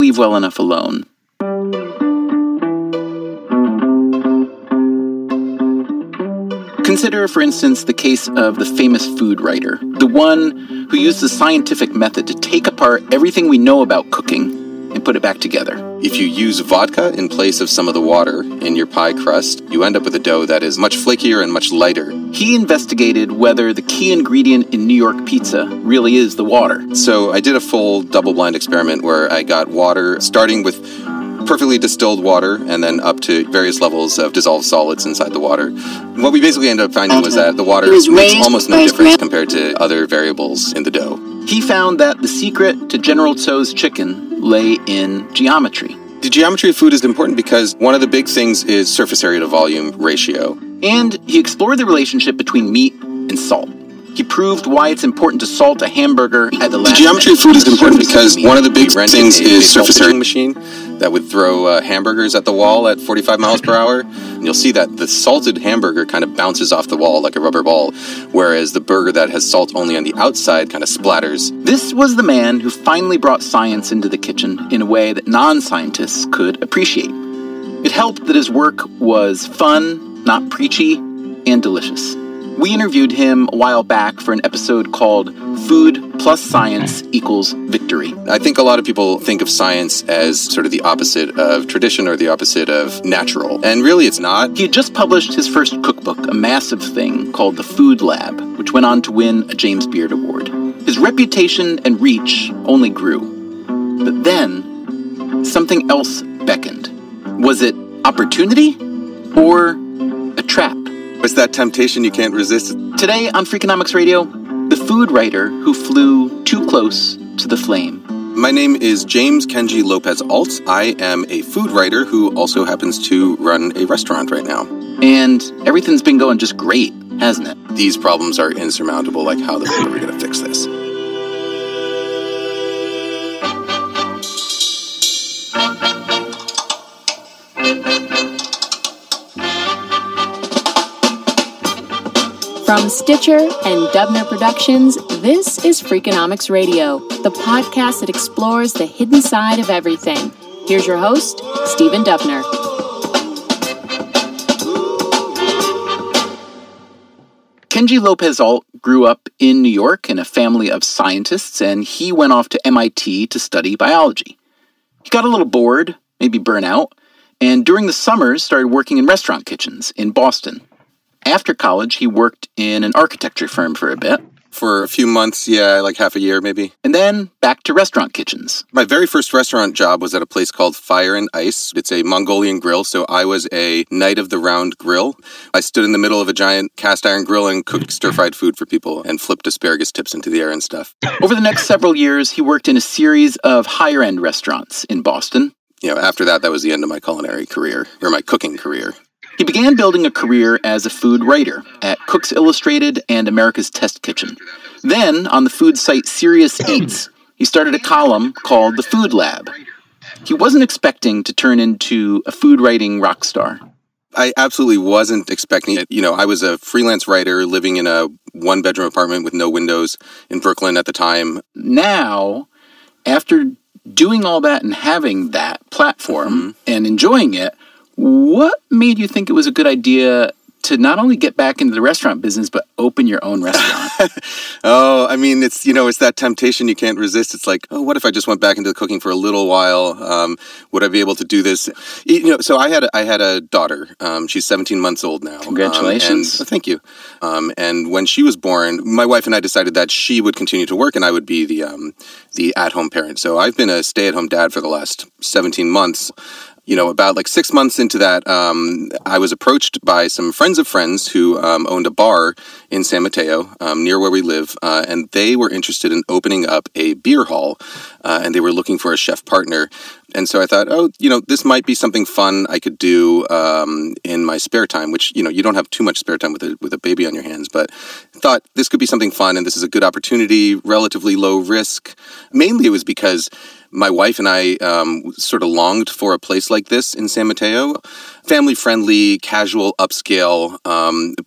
leave well enough alone. Consider, for instance, the case of the famous food writer, the one who used the scientific method to take apart everything we know about cooking and put it back together. If you use vodka in place of some of the water in your pie crust, you end up with a dough that is much flakier and much lighter. He investigated whether the key ingredient in New York pizza really is the water. So I did a full double-blind experiment where I got water, starting with perfectly distilled water and then up to various levels of dissolved solids inside the water. What we basically ended up finding was that the water makes almost no difference compared to other variables in the dough. He found that the secret to General Tso's chicken lay in geometry. The geometry of food is important because one of the big things is surface area to volume ratio. And he explored the relationship between meat and salt. He proved why it's important to salt a hamburger at the last minute. The geometry of food is important because one of the big things is surface area machine that would throw hamburgers at the wall at 45 miles per hour. And you'll see that the salted hamburger kind of bounces off the wall like a rubber ball, whereas the burger that has salt only on the outside kind of splatters. This was the man who finally brought science into the kitchen in a way that non-scientists could appreciate. It helped that his work was fun, not preachy, and delicious. We interviewed him a while back for an episode called Food plus Science equals Victory. I think a lot of people think of science as sort of the opposite of tradition or the opposite of natural, and really it's not. He had just published his first cookbook, a massive thing called The Food Lab, which went on to win a James Beard Award. His reputation and reach only grew. But then, something else beckoned. Was it opportunity or a trap? It's that temptation you can't resist. Today on Freakonomics Radio, the food writer who flew too close to the flame. My name is James Kenji Lopez Alt. I am a food writer who also happens to run a restaurant right now. And everything's been going just great, hasn't it? These problems are insurmountable, like how the fuck are we going to fix this? From Stitcher and Dubner Productions, this is Freakonomics Radio, the podcast that explores the hidden side of everything. Here's your host, Stephen Dubner. Kenji Lopez Alt grew up in New York in a family of scientists, and he went off to MIT to study biology. He got a little bored, maybe burnout, and during the summers started working in restaurant kitchens in Boston. After college, he worked in an architecture firm for a bit. For a few months, yeah, like half a year maybe. And then back to restaurant kitchens. My very first restaurant job was at a place called Fire and Ice. It's a Mongolian grill, so I was a knight of the round grill. I stood in the middle of a giant cast iron grill and cooked stir-fried food for people and flipped asparagus tips into the air and stuff. Over the next several years, he worked in a series of higher-end restaurants in Boston. You know, after that was the end of my culinary career, or my cooking career. He began building a career as a food writer at Cooks Illustrated and America's Test Kitchen. Then, on the food site Serious Eats, he started a column called The Food Lab. He wasn't expecting to turn into a food writing rock star. I absolutely wasn't expecting it. You know, I was a freelance writer living in a one-bedroom apartment with no windows in Brooklyn at the time. Now, after doing all that and having that platform and enjoying it, what made you think it was a good idea to not only get back into the restaurant business, but open your own restaurant? Oh, I mean, it's that temptation you can't resist. It's like, oh, what if I just went back into the cooking for a little while? Would I be able to do this? You know, so I had a daughter. She's 17 months old now. Congratulations. Thank you. And when she was born, my wife and I decided that she would continue to work and I would be the at-home parent. So I've been a stay-at-home dad for the last 17 months. You know, about like 6 months into that, I was approached by some friends of friends who owned a bar in San Mateo, near where we live, and they were interested in opening up a beer hall, and they were looking for a chef partner. And so I thought, oh, you know, this might be something fun I could do in my spare time, which, you know, you don't have too much spare time with a baby on your hands, but thought this could be something fun, and this is a good opportunity, relatively low risk. Mainly it was because my wife and I sort of longed for a place like this in San Mateo, family-friendly, casual, upscale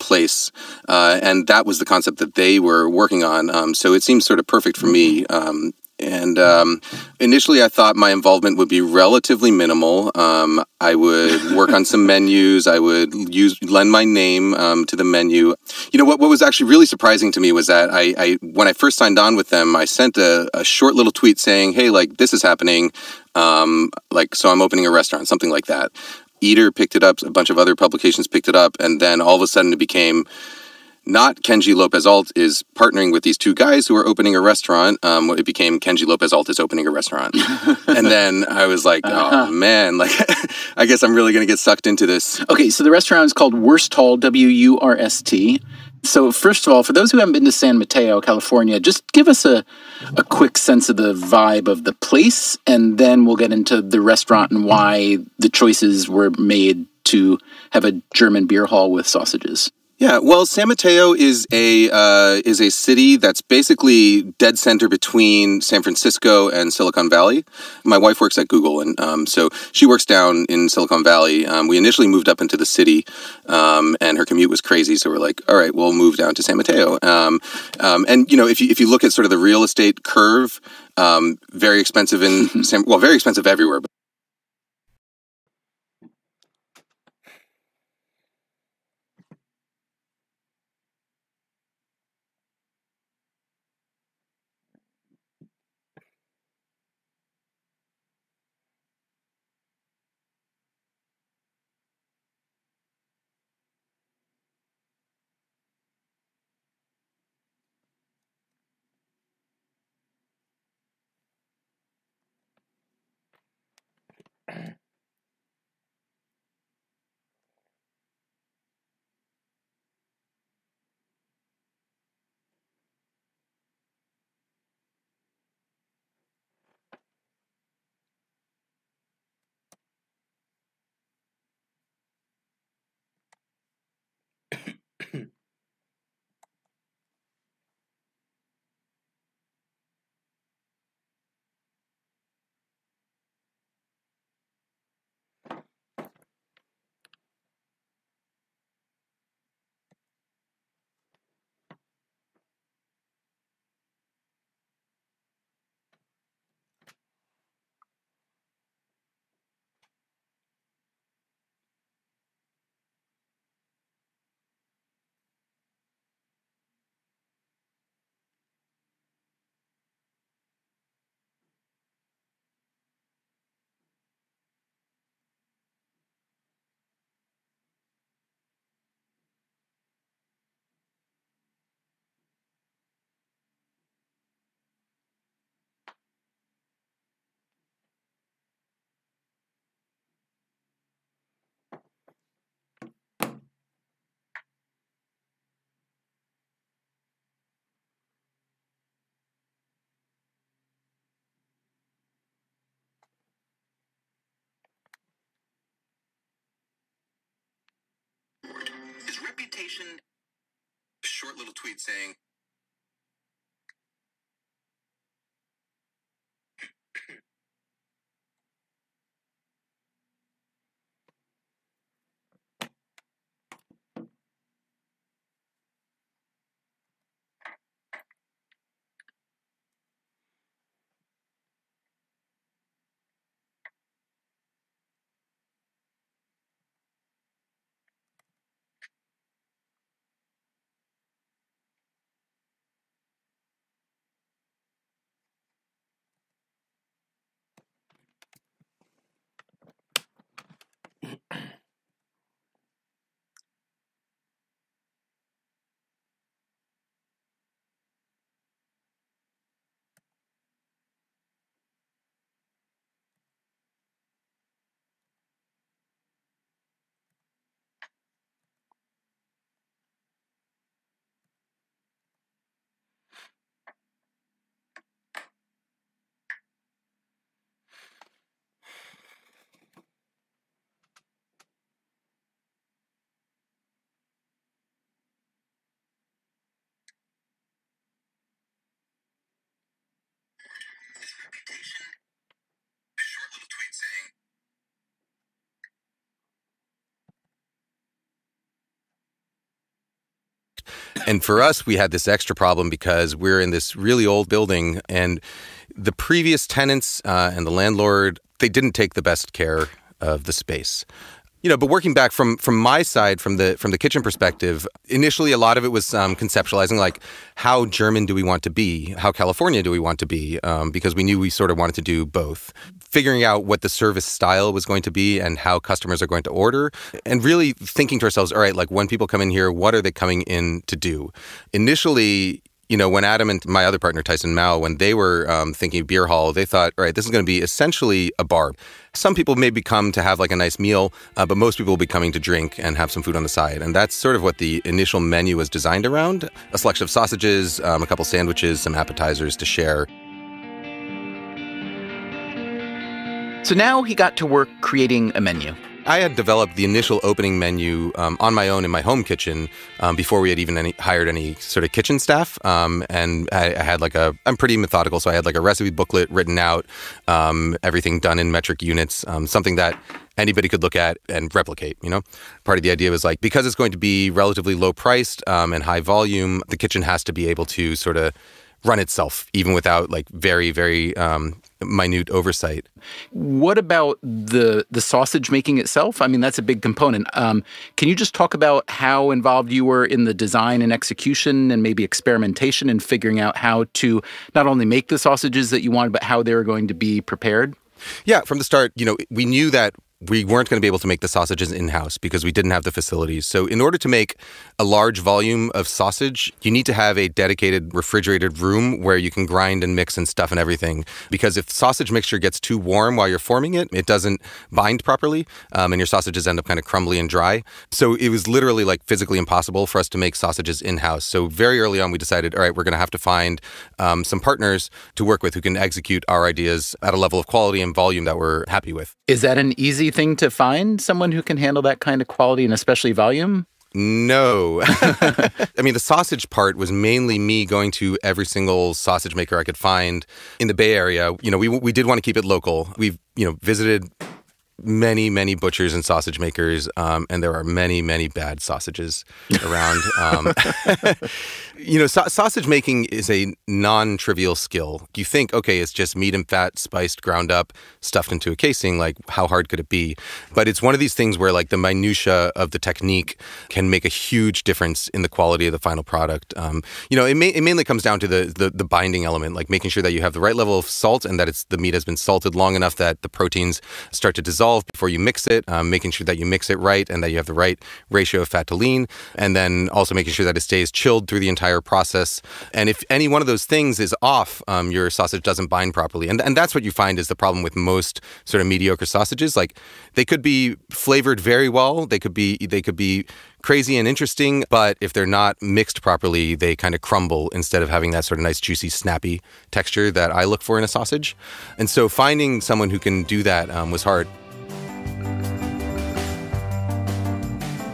place, and that was the concept that they were working on. So it seemed sort of perfect for me And initially, I thought my involvement would be relatively minimal. I would work on some menus. I would lend my name to the menu. What was actually really surprising to me was that I when I first signed on with them, I sent a short little tweet saying, "Hey, like this is happening. So I'm opening a restaurant," something like that. Eater picked it up. A bunch of other publications picked it up, and then all of a sudden, it became not Kenji Lopez Alt is partnering with these two guys who are opening a restaurant. It became Kenji Lopez Alt is opening a restaurant. And then I was like, oh man, like I guess I'm really going to get sucked into this. Okay, so the restaurant is called Wurst-Hall, Wurst. So first of all, for those who haven't been to San Mateo, California, just give us a quick sense of the vibe of the place, and then we'll get into the restaurant and why the choices were made to have a German beer hall with sausages. Yeah, well, San Mateo is a city that's basically dead center between San Francisco and Silicon Valley. My wife works at Google, and so she works down in Silicon Valley. We initially moved up into the city, and her commute was crazy, so we're like, all right, we'll move down to San Mateo. And if you look at sort of the real estate curve, very expensive very expensive everywhere. His reputation, a short little tweet saying, And for us, we had this extra problem because we're in this really old building, and the previous tenants and the landlord, they didn't take the best care of the space. But working back from my side, from the kitchen perspective, initially a lot of it was conceptualizing like how German do we want to be, how California do we want to be, because we knew we sort of wanted to do both. Figuring out what the service style was going to be and how customers are going to order, and really thinking to ourselves, all right, like when people come in here, what are they coming in to do? Initially, when Adam and my other partner, Tyson Mao, when they were thinking beer hall, they thought, all right, this is going to be essentially a bar. Some people maybe come to have like a nice meal, but most people will be coming to drink and have some food on the side. And that's sort of what the initial menu was designed around. A selection of sausages, a couple sandwiches, some appetizers to share. So now he got to work creating a menu. I had developed the initial opening menu on my own in my home kitchen before we had even hired any sort of kitchen staff. And I had I'm pretty methodical, so I had like a recipe booklet written out, everything done in metric units, something that anybody could look at and replicate, Part of the idea was like, because it's going to be relatively low priced and high volume, the kitchen has to be able to sort of run itself, even without like very, very minute oversight. What about the sausage making itself? I mean, that's a big component. Can you just talk about how involved you were in the design and execution and maybe experimentation and figuring out how to not only make the sausages that you wanted, but how they were going to be prepared? Yeah, from the start, we knew that we weren't going to be able to make the sausages in-house because we didn't have the facilities. So in order to make a large volume of sausage, you need to have a dedicated refrigerated room where you can grind and mix and stuff and everything. Because if sausage mixture gets too warm while you're forming it, it doesn't bind properly, and your sausages end up kind of crumbly and dry. So it was literally like physically impossible for us to make sausages in-house. So very early on, we decided, all right, we're going to have to find some partners to work with who can execute our ideas at a level of quality and volume that we're happy with. Is that an easy thing to find, someone who can handle that kind of quality and especially volume? No. I mean, the sausage part was mainly me going to every single sausage maker I could find in the Bay Area. We did want to keep it local. We've, visited many, many butchers and sausage makers, and there are many, many bad sausages around. Sausage making is a non-trivial skill. You think, okay, it's just meat and fat spiced, ground up, stuffed into a casing. Like, how hard could it be? But it's one of these things where, like, the minutia of the technique can make a huge difference in the quality of the final product. It mainly comes down to the binding element, like making sure that you have the right level of salt and that the meat has been salted long enough that the proteins start to dissolve before you mix it, making sure that you mix it right and that you have the right ratio of fat to lean, and then also making sure that it stays chilled through the entire process. And if any one of those things is off, your sausage doesn't bind properly. And that's what you find is the problem with most sort of mediocre sausages. Like, they could be flavored very well, they could be crazy and interesting, but if they're not mixed properly, they kind of crumble instead of having that sort of nice, juicy, snappy texture that I look for in a sausage. And so finding someone who can do that was hard.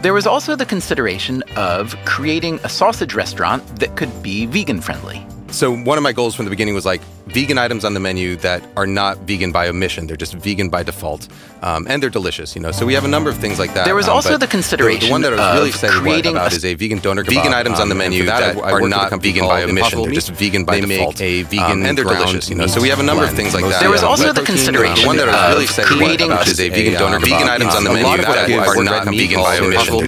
There was also the consideration of creating a sausage restaurant that could be vegan-friendly. So one of my goals from the beginning was like vegan items on the menu that are not vegan by omission. They're just vegan by default. And they're delicious, So we have a number of things like that. There was also the consideration the one that I was really excited about is a vegan doner kebab. Vegan items on the menu that are not vegan by omission. They're just vegan by default. They make a vegan and they're delicious, So we have a number of things like that. There was also the consideration the one that I was really excited about is a vegan doner kebab. Vegan items on the menu that are not vegan by omission.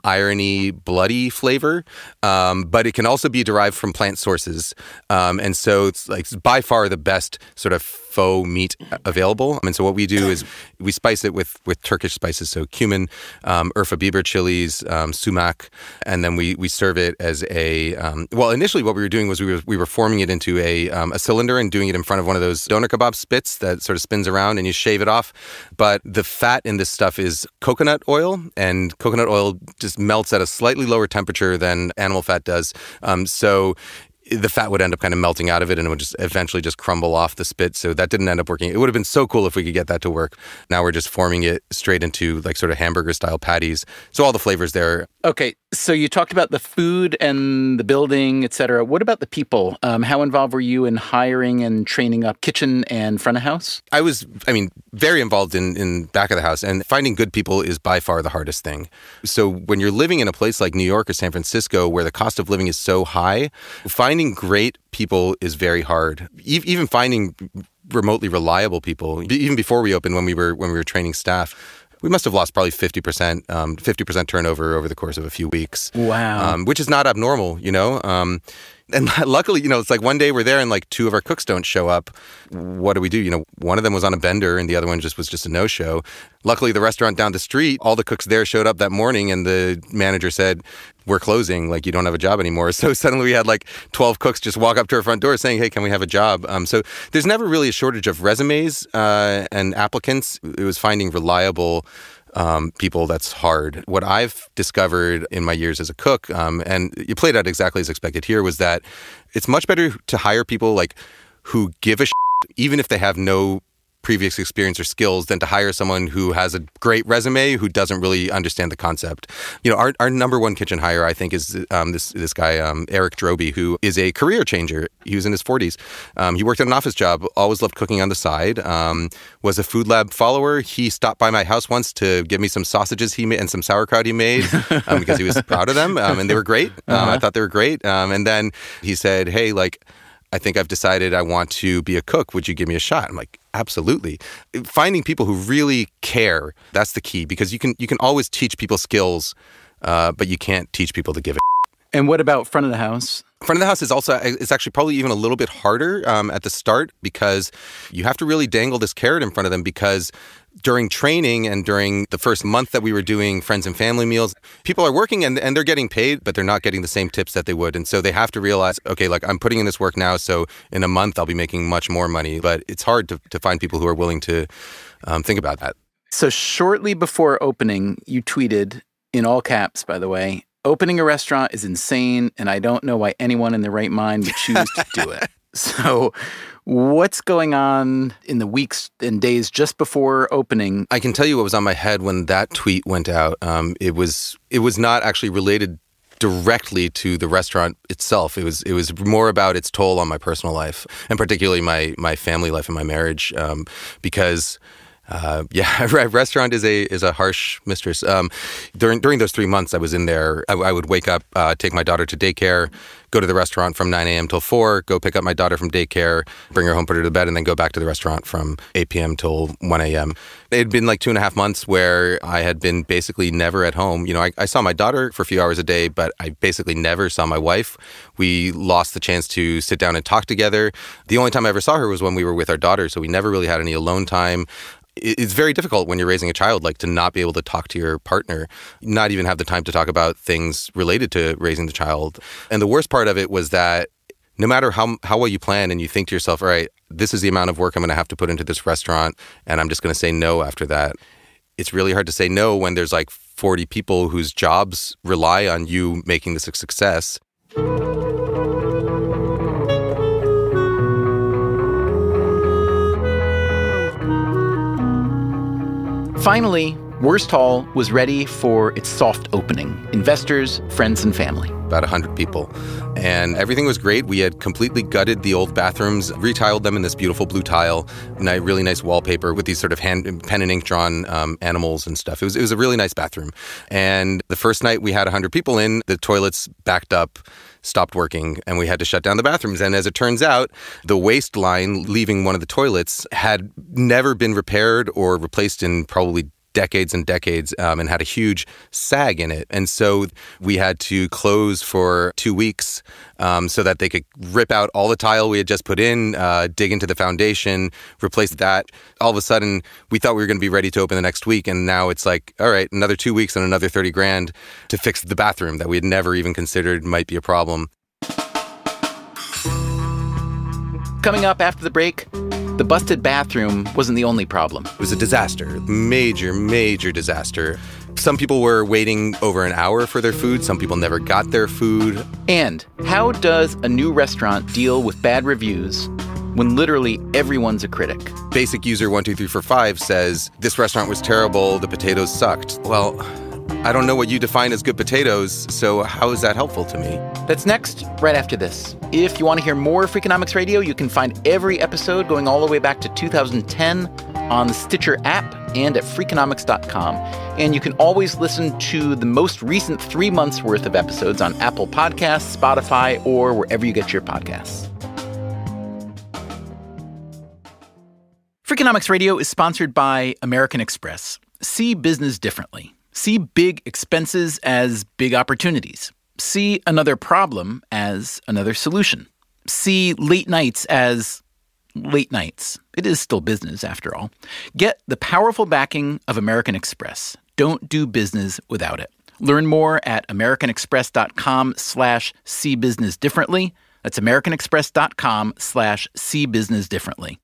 Irony, bloody flavor, but it can also be derived from plant sources. And so it's like by far the best sort of faux meat available. And so what we do is we spice it with Turkish spices, so cumin, Urfa Biber chilies, sumac, and then we serve it as a, initially what we were doing was we were forming it into a cylinder and doing it in front of one of those doner kebab spits that sort of spins around and you shave it off. But the fat in this stuff is coconut oil, and coconut oil just melts at a slightly lower temperature than animal fat does. So the fat would end up kind of melting out of it and it would just eventually just crumble off the spit. So that didn't end up working. It would have been so cool if we could get that to work. Now we're just forming it straight into like sort of hamburger style patties. So all the flavors there. Okay. So you talked about the food and the building, et cetera. What about the people? How involved were you in hiring and training up kitchen and front of house? I was, very involved in back of the house, and finding good people is by far the hardest thing. So when you're living in a place like New York or San Francisco, where the cost of living is so high, finding great people is very hard. Even finding remotely reliable people, even before we opened, when we were training staff, we must have lost probably 50% turnover over the course of a few weeks. Wow. Which is not abnormal, And luckily, it's like one day we're there and like two of our cooks don't show up. What do? One of them was on a bender and the other one was just a no-show. Luckily, the restaurant down the street, all the cooks there showed up that morning and the manager said, "We're closing, like you don't have a job anymore." So suddenly we had like 12 cooks just walk up to our front door saying, "Hey, can we have a job?" So there's never really a shortage of resumes and applicants. It was finding reliable people that's hard. What I've discovered in my years as a cook, and you played out exactly as expected here, was that it's much better to hire people like who give a shit, even if they have no previous experience or skills, than to hire someone who has a great resume who doesn't really understand the concept. Our number one kitchen hire, I think, is this guy Eric Droby, who is a career changer. He was in his 40s. He worked at an office job, always loved cooking on the side, was a food lab follower. He stopped by my house once to give me some sausages he made and some sauerkraut he made because he was proud of them, and they were great. I thought they were great. And then he said, "Hey, I think I've decided I want to be a cook. Would you give me a shot?" I'm like, absolutely. Finding people who really care, that's the key, because you can always teach people skills, but you can't teach people to give a shit. And what about front of the house? Front of the house it's actually probably even a little bit harder at the start, because you have to really dangle this carrot in front of them, because during training and during the first month that we were doing friends and family meals, people are working and they're getting paid, but they're not getting the same tips that they would. And so they have to realize, okay, I'm putting in this work now, so in a month I'll be making much more money. But it's hard to find people who are willing to think about that. So shortly before opening, you tweeted, in all caps, by the way, "Opening a restaurant is insane, and I don't know why anyone in their right mind would choose to do it." So what's going on in the weeks and days just before opening? I can tell you what was on my head when that tweet went out. It was not actually related directly to the restaurant itself. It was more about its toll on my personal life, and particularly my family life and my marriage, because restaurant is a harsh mistress. During those 3 months I was in there, I would wake up, take my daughter to daycare, go to the restaurant from 9 a.m. till 4, go pick up my daughter from daycare, bring her home, put her to bed, and then go back to the restaurant from 8 p.m. till 1 a.m. It had been like 2.5 months where I had been basically never at home. I saw my daughter for a few hours a day, but I basically never saw my wife. We lost the chance to sit down and talk together. The only time I ever saw her was when we were with our daughter, so we never really had any alone time. It's very difficult when you're raising a child, to not be able to talk to your partner, not even have the time to talk about things related to raising the child. And the worst part of it was that no matter how well you plan and you think to yourself, all right, this is the amount of work I'm going to have to put into this restaurant, and I'm just going to say no after that. It's really hard to say no when there's 40 people whose jobs rely on you making this a success. Finally, Worst Hall was ready for its soft opening. Investors, friends, and family. About 100 people. And everything was great. We had completely gutted the old bathrooms, retiled them in this beautiful blue tile, really nice wallpaper with these sort of pen and ink drawn animals and stuff. It was a really nice bathroom. And the first night we had 100 people in, the toilets backed up, stopped working, and we had to shut down the bathrooms. And as it turns out, the waste line leaving one of the toilets had never been repaired or replaced in probably decades and decades, and had a huge sag in it. And so we had to close for 2 weeks so that they could rip out all the tile we had just put in, dig into the foundation, replace that. All of a sudden, we thought we were going to be ready to open the next week, and now it's like, all right, another 2 weeks and another $30,000 to fix the bathroom that we had never even considered might be a problem. Coming up after the break, the busted bathroom wasn't the only problem. It was a disaster. Major, major disaster. Some people were waiting over an hour for their food. Some people never got their food. And how does a new restaurant deal with bad reviews when literally everyone's a critic? Basic user 12345 says, this restaurant was terrible, the potatoes sucked. Well, I don't know what you define as good potatoes, so how is that helpful to me? That's next, right after this. If you want to hear more Freakonomics Radio, you can find every episode going all the way back to 2010 on the Stitcher app and at Freakonomics.com. And you can always listen to the most recent 3 months' worth of episodes on Apple Podcasts, Spotify, or wherever you get your podcasts. Freakonomics Radio is sponsored by American Express. See business differently. See big expenses as big opportunities. See another problem as another solution. See late nights as late nights. It is still business, after all. Get the powerful backing of American Express. Don't do business without it. Learn more at americanexpress.com/seebusinessdifferently. That's americanexpress.com/seebusinessdifferently.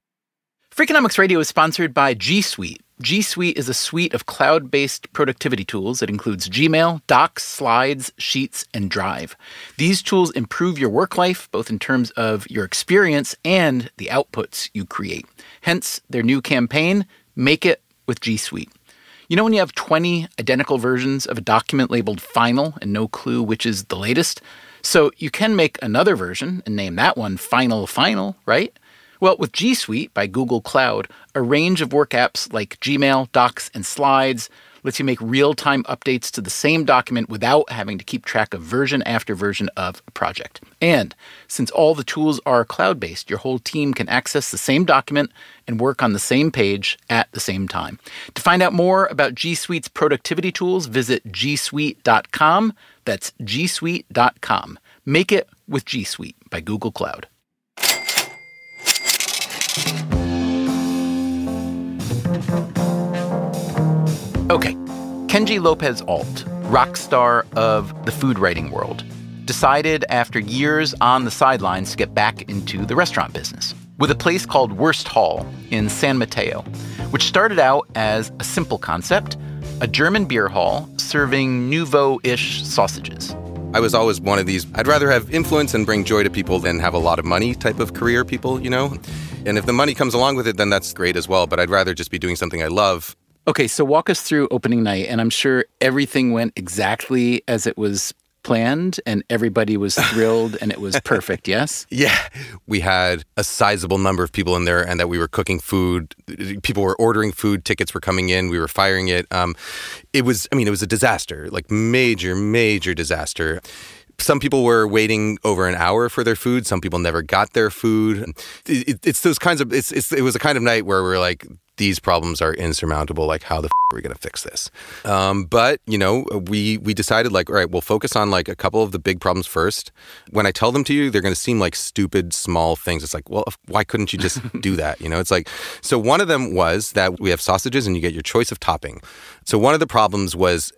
Freakonomics Radio is sponsored by G Suite. G Suite is a suite of cloud-based productivity tools that includes Gmail, Docs, Slides, Sheets, and Drive. These tools improve your work life, both in terms of your experience and the outputs you create. Hence, their new campaign, Make It with G Suite. You know when you have 20 identical versions of a document labeled Final and no clue which is the latest? So you can make another version and name that one Final, right? Well, with G Suite by Google Cloud, a range of work apps like Gmail, Docs, and Slides lets you make real-time updates to the same document without having to keep track of version after version of a project. And since all the tools are cloud-based, your whole team can access the same document and work on the same page at the same time. To find out more about G Suite's productivity tools, visit gsuite.com. That's gsuite.com. Make It with G Suite by Google Cloud. Okay, Kenji Lopez Alt, rock star of the food writing world, decided after years on the sidelines to get back into the restaurant business with a place called Worst Hall in San Mateo, which started out as a simple concept, a German beer hall serving nouveau-ish sausages. I was always one of these, I'd rather have influence and bring joy to people than have a lot of money type of career people, you know? And if the money comes along with it, then that's great as well, but I'd rather just be doing something I love. Okay, so walk us through opening night, and I'm sure everything went exactly as it was planned, and everybody was thrilled, and it was perfect, yes? Yeah. We had a sizable number of people in there, and that we were cooking food. People were ordering food. Tickets were coming in. We were firing it. It was a disaster, like major disaster. Some people were waiting over an hour for their food. Some people never got their food. It's those kinds of, it was a kind of night where we were like, these problems are insurmountable. Like, how the are we going to fix this? But, you know, we decided like, all right, we'll focus on like a couple of the big problems first. When I tell them to you, they're going to seem like stupid, small things. It's like, well, why couldn't you just do that? You know, it's like, so one of them was that we have sausages and you get your choice of topping. So one of the problems was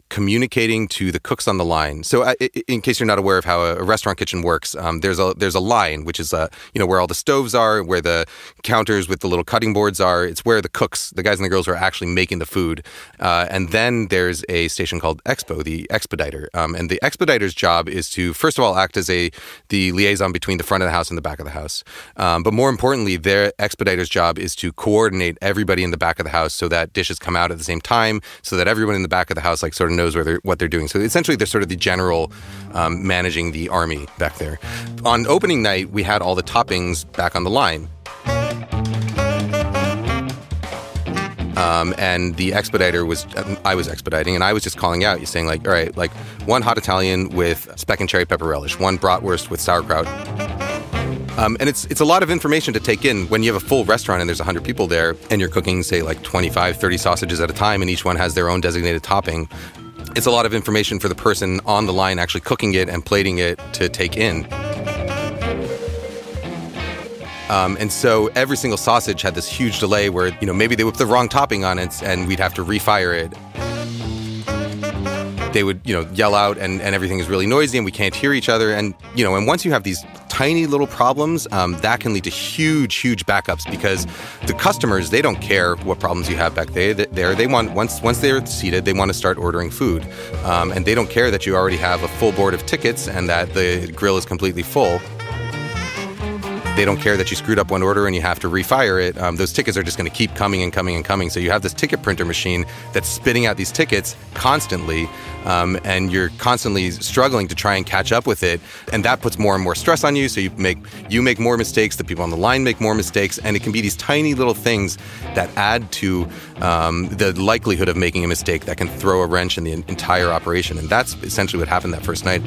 communicating to the cooks on the line. So in case you're not aware of how a restaurant kitchen works, there's a line, which is where all the stoves are, where the counters with the little cutting boards are. It's where the cooks, the guys and the girls, are actually making the food. And then there's a station called Expo, the expediter. And the expediter's job is to, first of all, act as the liaison between the front of the house and the back of the house. But more importantly, their expediter's job is to coordinate everybody in the back of the house so that dishes come out at the same time, so that everyone in the back of the house like sort of knows what they're doing. So essentially, they're sort of the general managing the army back there. On opening night, we had all the toppings back on the line. And the expediter I was expediting, and I was just calling out, saying like, all right, like one hot Italian with speck and cherry pepper relish, one bratwurst with sauerkraut. And it's a lot of information to take in when you have a full restaurant and there's 100 people there and you're cooking, say, like 25, 30 sausages at a time, and each one has their own designated topping. It's a lot of information for the person on the line actually cooking it and plating it to take in. And so every single sausage had this huge delay where, you know, maybe they would put the wrong topping on it and we'd have to refire it. They would, you know, yell out and everything is really noisy and we can't hear each other. And, you know, and once you have these tiny little problems, that can lead to huge backups, because the customers, they don't care what problems you have back there. They want, once they're seated, they want to start ordering food. And they don't care that you already have a full board of tickets and that the grill is completely full. they don't care that you screwed up one order and you have to refire it. Those tickets are just going to keep coming and coming and coming. So you have this ticket printer machine that's spitting out these tickets constantly, and you're constantly struggling to try and catch up with it. And that puts more and more stress on you. So you make more mistakes, the people on the line make more mistakes, and it can be these tiny little things that add to the likelihood of making a mistake that can throw a wrench in the entire operation. And that's essentially what happened that first night.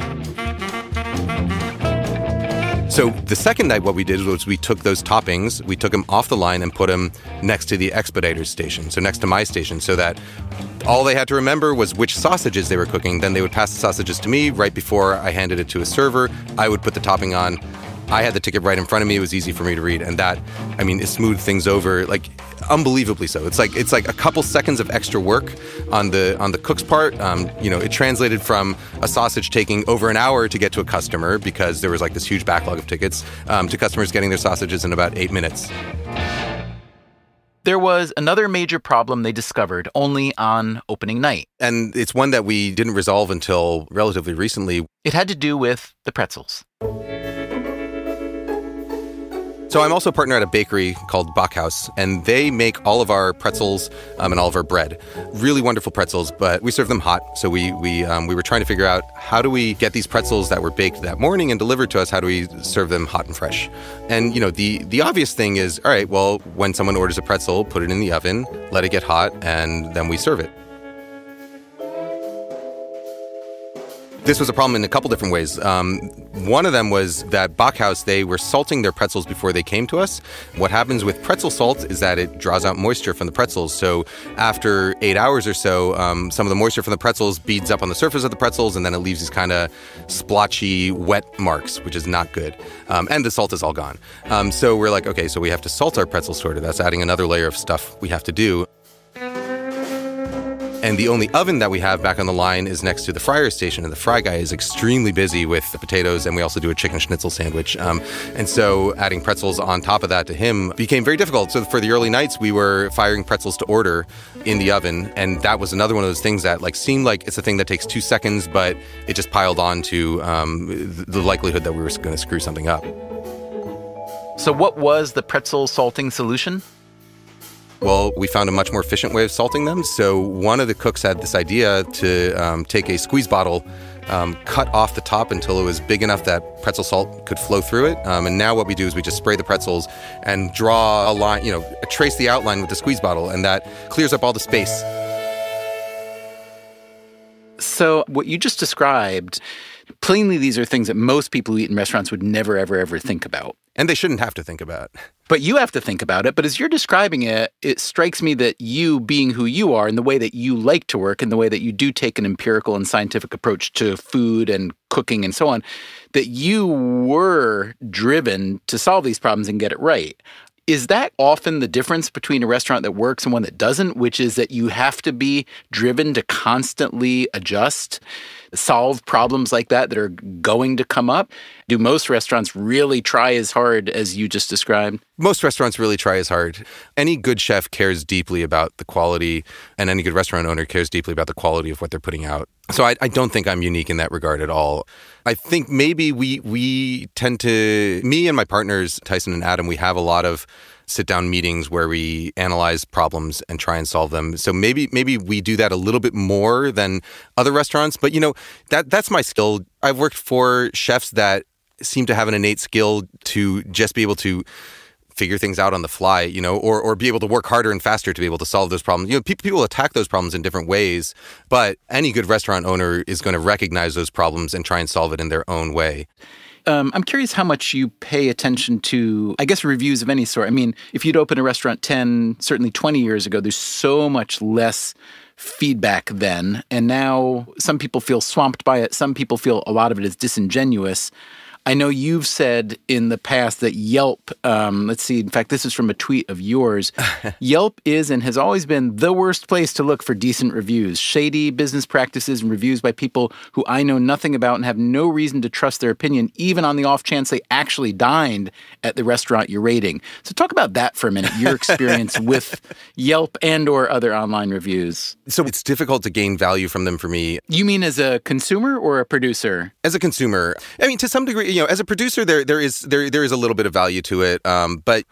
So the second night, what we did was we took those toppings, we took them off the line and put them next to the expediter's station, so next to my station, so that all they had to remember was which sausages they were cooking. Then they would pass the sausages to me right before I handed it to a server. I would put the topping on. I had the ticket right in front of me. It was easy for me to read. And that, it smoothed things over, like, unbelievably so. It's like a couple seconds of extra work on the cook's part. It translated from a sausage taking over an hour to get to a customer because there was like this huge backlog of tickets, to customers getting their sausages in about 8 minutes. There was another major problem they discovered only on opening night. And it's one that we didn't resolve until relatively recently. It had to do with the pretzels. So I'm also a partner at a bakery called Backhaus, and they make all of our pretzels and all of our bread. Really wonderful pretzels, but we serve them hot. So we were trying to figure out, how do we get these pretzels that were baked that morning and delivered to us, how do we serve them hot and fresh? And, the obvious thing is, all right, well, when someone orders a pretzel, put it in the oven, let it get hot, and then we serve it. This was a problem in a couple different ways. One of them was that Backhaus, they were salting their pretzels before they came to us. What happens with pretzel salt is that it draws out moisture from the pretzels. So after 8 hours or so, some of the moisture from the pretzels beads up on the surface of the pretzels, and then it leaves these kind of splotchy, wet marks, which is not good. And the salt is all gone. So we're like, okay, so we have to salt our pretzels sort of. That's adding another layer of stuff we have to do. And the only oven that we have back on the line is next to the fryer station, and the fry guy is extremely busy with the potatoes, and we also do a chicken schnitzel sandwich. And so adding pretzels on top of that to him became very difficult. So for the early nights, we were firing pretzels to order in the oven, and that was another one of those things that seemed like it's a thing that takes 2 seconds, but it just piled on to the likelihood that we were going to screw something up. So what was the pretzel salting solution? Well, we found a much more efficient way of salting them. So one of the cooks had this idea to take a squeeze bottle, cut off the top until it was big enough that pretzel salt could flow through it. And now what we do is we just spray the pretzels and draw a line, trace the outline with the squeeze bottle, and that clears up all the space. So what you just described, plainly these are things that most people who eat in restaurants would never, ever, ever think about. And they shouldn't have to think about. But you have to think about it. But as you're describing it, it strikes me that you, being who you are and the way that you like to work and the way that you do take an empirical and scientific approach to food and cooking and so on, that you were driven to solve these problems and get it right. Is that often the difference between a restaurant that works and one that doesn't, which is that you have to be driven to constantly adjust, solve problems like that are going to come up? Do most restaurants really try as hard as you just described? Most restaurants really try as hard. Any good chef cares deeply about the quality, and any good restaurant owner cares deeply about the quality of what they're putting out. So I don't think I'm unique in that regard at all. I think maybe we tend to, me and my partners, Tyson and Adam, we have a lot of sit-down meetings where we analyze problems and try and solve them. So maybe we do that a little bit more than other restaurants. But, that's my skill. I've worked for chefs that seem to have an innate skill to just be able to figure things out on the fly, or be able to work harder and faster to be able to solve those problems. People attack those problems in different ways, but any good restaurant owner is going to recognize those problems and try and solve it in their own way. I'm curious how much you pay attention to, I guess, reviews of any sort. I mean, if you'd open a restaurant 10, certainly 20 years ago, there's so much less feedback then. And now some people feel swamped by it. Some people feel a lot of it is disingenuous. I know you've said in the past that Yelp, let's see, in fact, this is from a tweet of yours. Yelp is and has always been the worst place to look for decent reviews. Shady business practices and reviews by people who I know nothing about and have no reason to trust their opinion, even on the off chance they actually dined at the restaurant you're rating. So talk about that for a minute, your experience with Yelp and or other online reviews. So it's difficult to gain value from them for me. You mean as a consumer or a producer? As a consumer. I mean, to some degree, as a producer, there is a little bit of value to it, but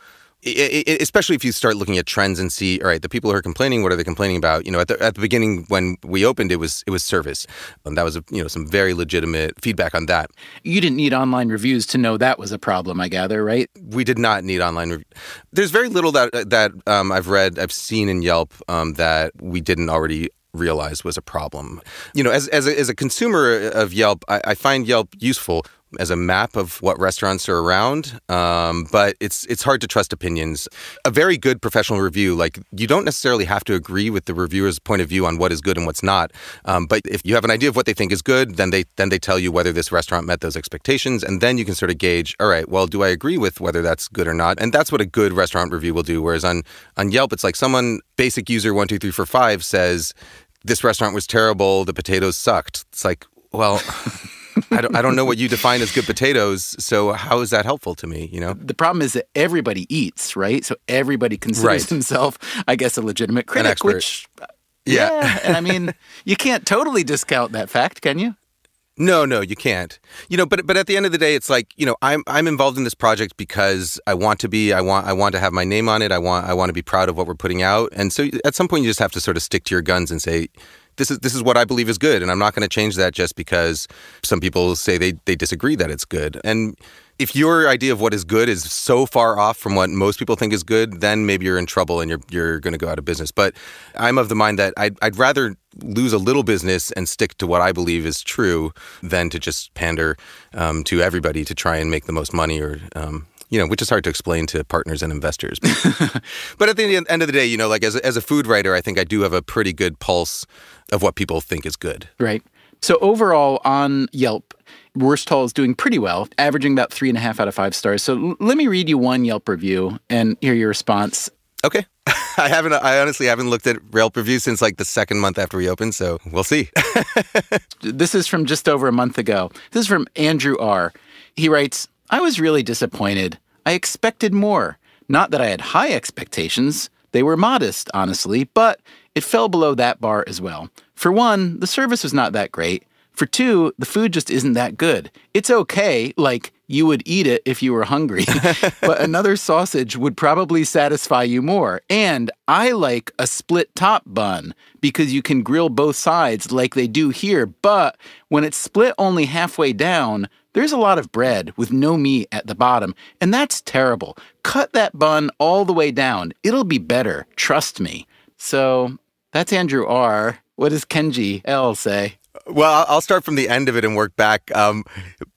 especially if you start looking at trends and see, all right, the people who are complaining, what are they complaining about? At the beginning when we opened, it was service, and that was some very legitimate feedback on that. You didn't need online reviews to know that was a problem, I gather, right? We did not need online reviews. There's very little that I've seen in Yelp that we didn't already realize was a problem. As a consumer of Yelp, I find Yelp useful as a map of what restaurants are around, but it's hard to trust opinions. A very good professional review, like, you don't necessarily have to agree with the reviewer's point of view on what is good and what's not, but if you have an idea of what they think is good, then they tell you whether this restaurant met those expectations, and then you can sort of gauge, all right, well, do I agree with whether that's good or not? And that's what a good restaurant review will do, whereas on Yelp, it's like someone, basic user 1, 2, 3, 4, 5, says, this restaurant was terrible, the potatoes sucked. It's like, well... I don't know what you define as good potatoes, so how is that helpful to me, The problem is that everybody eats, right? So everybody considers himself, I guess, a legitimate critic, an expert. Which, yeah. And I mean, you can't totally discount that fact, can you? No, you can't. But at the end of the day, it's like, I'm involved in this project because I want to be. I want to have my name on it. I want to be proud of what we're putting out. And so at some point, you just have to sort of stick to your guns and say, this is what I believe is good, and I'm not going to change that just because some people say they disagree that it's good. And if your idea of what is good is so far off from what most people think is good, then maybe you're in trouble and you're going to go out of business. But I'm of the mind that I'd rather lose a little business and stick to what I believe is true than to just pander to everybody to try and make the most money, or which is hard to explain to partners and investors. But at the end of the day, like as a food writer, I think I do have a pretty good pulse of what people think is good. Right. So overall on Yelp, Wursthall is doing pretty well, averaging about 3.5 out of 5 stars. So let me read you one Yelp review and hear your response. Okay. I honestly haven't looked at Yelp reviews since like the second month after we opened, so we'll see. This is from just over a month ago. This is from Andrew R. He writes, I was really disappointed. I expected more. Not that I had high expectations. They were modest, honestly, but it fell below that bar as well. For one, the service was not that great. For two, the food just isn't that good. It's okay, like you would eat it if you were hungry, but another sausage would probably satisfy you more. And I like a split top bun because you can grill both sides like they do here, but when it's split only halfway down, there's a lot of bread with no meat at the bottom, and that's terrible. Cut that bun all the way down. It'll be better, trust me. So that's Andrew R. What does Kenji L. say? Well, I'll start from the end of it and work back.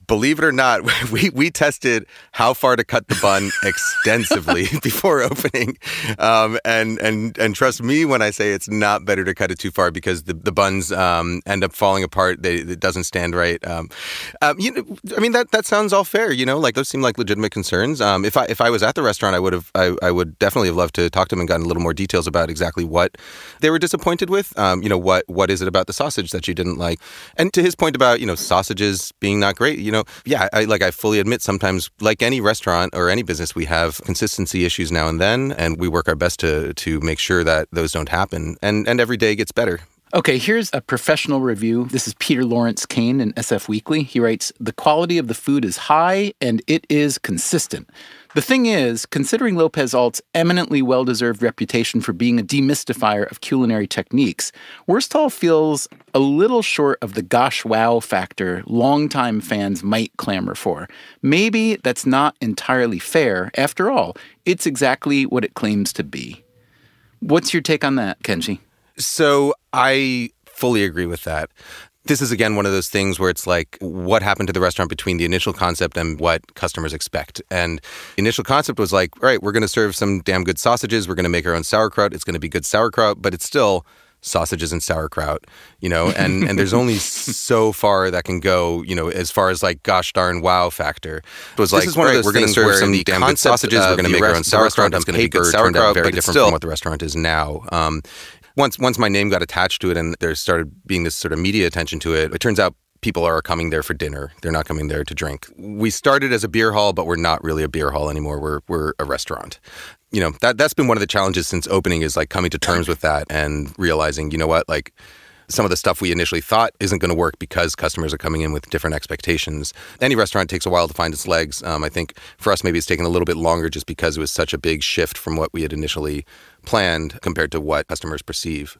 Believe it or not, we tested how far to cut the bun extensively before opening, and trust me when I say it's not better to cut it too far because the buns end up falling apart. It doesn't stand right. I mean that sounds all fair. Like those seem like legitimate concerns. If I was at the restaurant, I would definitely have loved to talk to them and gotten a little more details about exactly what they were disappointed with. What is it about the sausage that you didn't like? And to his point about sausages being not great, I fully admit sometimes, like any restaurant or any business, we have consistency issues now and then, and we work our best to make sure that those don't happen, and every day gets better. Okay, here's a professional review. This is Peter Lawrence Kane in SF Weekly. He writes, the quality of the food is high and it is consistent. The thing is, considering Lopez Alt's eminently well-deserved reputation for being a demystifier of culinary techniques, Wursthall feels a little short of the gosh wow factor longtime fans might clamor for. Maybe that's not entirely fair. After all, it's exactly what it claims to be. What's your take on that, Kenji? So I fully agree with that. This is, again, one of those things where it's like, what happened to the restaurant between the initial concept and what customers expect? And the initial concept was like, all right, we're going to serve some damn good sausages. We're going to make our own sauerkraut. It's going to be good sauerkraut, but it's still sausages and sauerkraut, and there's only so far that can go, as far as like, gosh darn wow factor. It was like, one of those we're going to serve some damn good sausages. We're going to make our own sauerkraut. It's going to be good sauerkraut, very different from what the restaurant is now. Once my name got attached to it and there started being this sort of media attention to it, it turns out people are coming there for dinner. They're not coming there to drink. We started as a beer hall, but we're not really a beer hall anymore. We're a restaurant. That's been one of the challenges since opening, is like coming to terms with that and realizing, like, some of the stuff we initially thought isn't going to work because customers are coming in with different expectations. Any restaurant takes a while to find its legs. I think for us, maybe it's taken a little bit longer just because it was such a big shift from what we had initially planned compared to what customers perceive.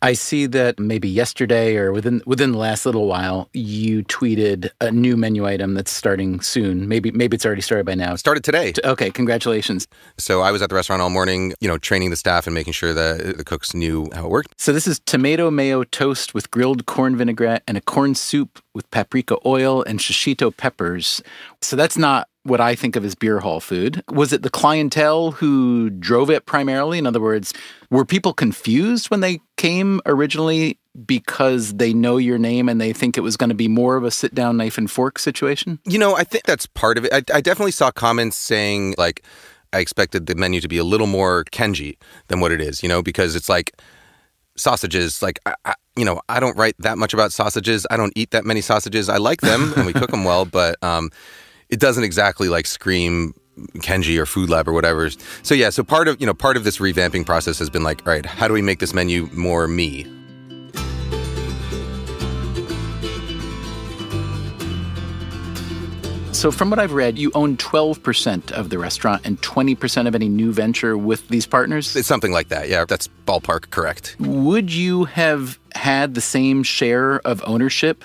I see that maybe yesterday or within the last little while, you tweeted a new menu item that's starting soon. Maybe it's already started by now. Started today. Okay, congratulations. So I was at the restaurant all morning, training the staff and making sure that the cooks knew how it worked. So this is tomato mayo toast with grilled corn vinaigrette and a corn soup with paprika oil and shishito peppers. So that's not what I think of as beer hall food. Was it the clientele who drove it primarily? In other words, were people confused when they came originally because they know your name and they think it was going to be more of a sit-down knife and fork situation? I think that's part of it. I definitely saw comments saying, like, I expected the menu to be a little more Kenji than what it is, because it's like sausages. Like, I don't write that much about sausages. I don't eat that many sausages. I like them and we cook them well, but it doesn't exactly like scream Kenji or Food Lab or whatever. So yeah, so part of this revamping process has been like, all right, how do we make this menu more me? So from what I've read, you own 12% of the restaurant and 20% of any new venture with these partners? It's something like that, yeah. That's ballpark correct. Would you have had the same share of ownership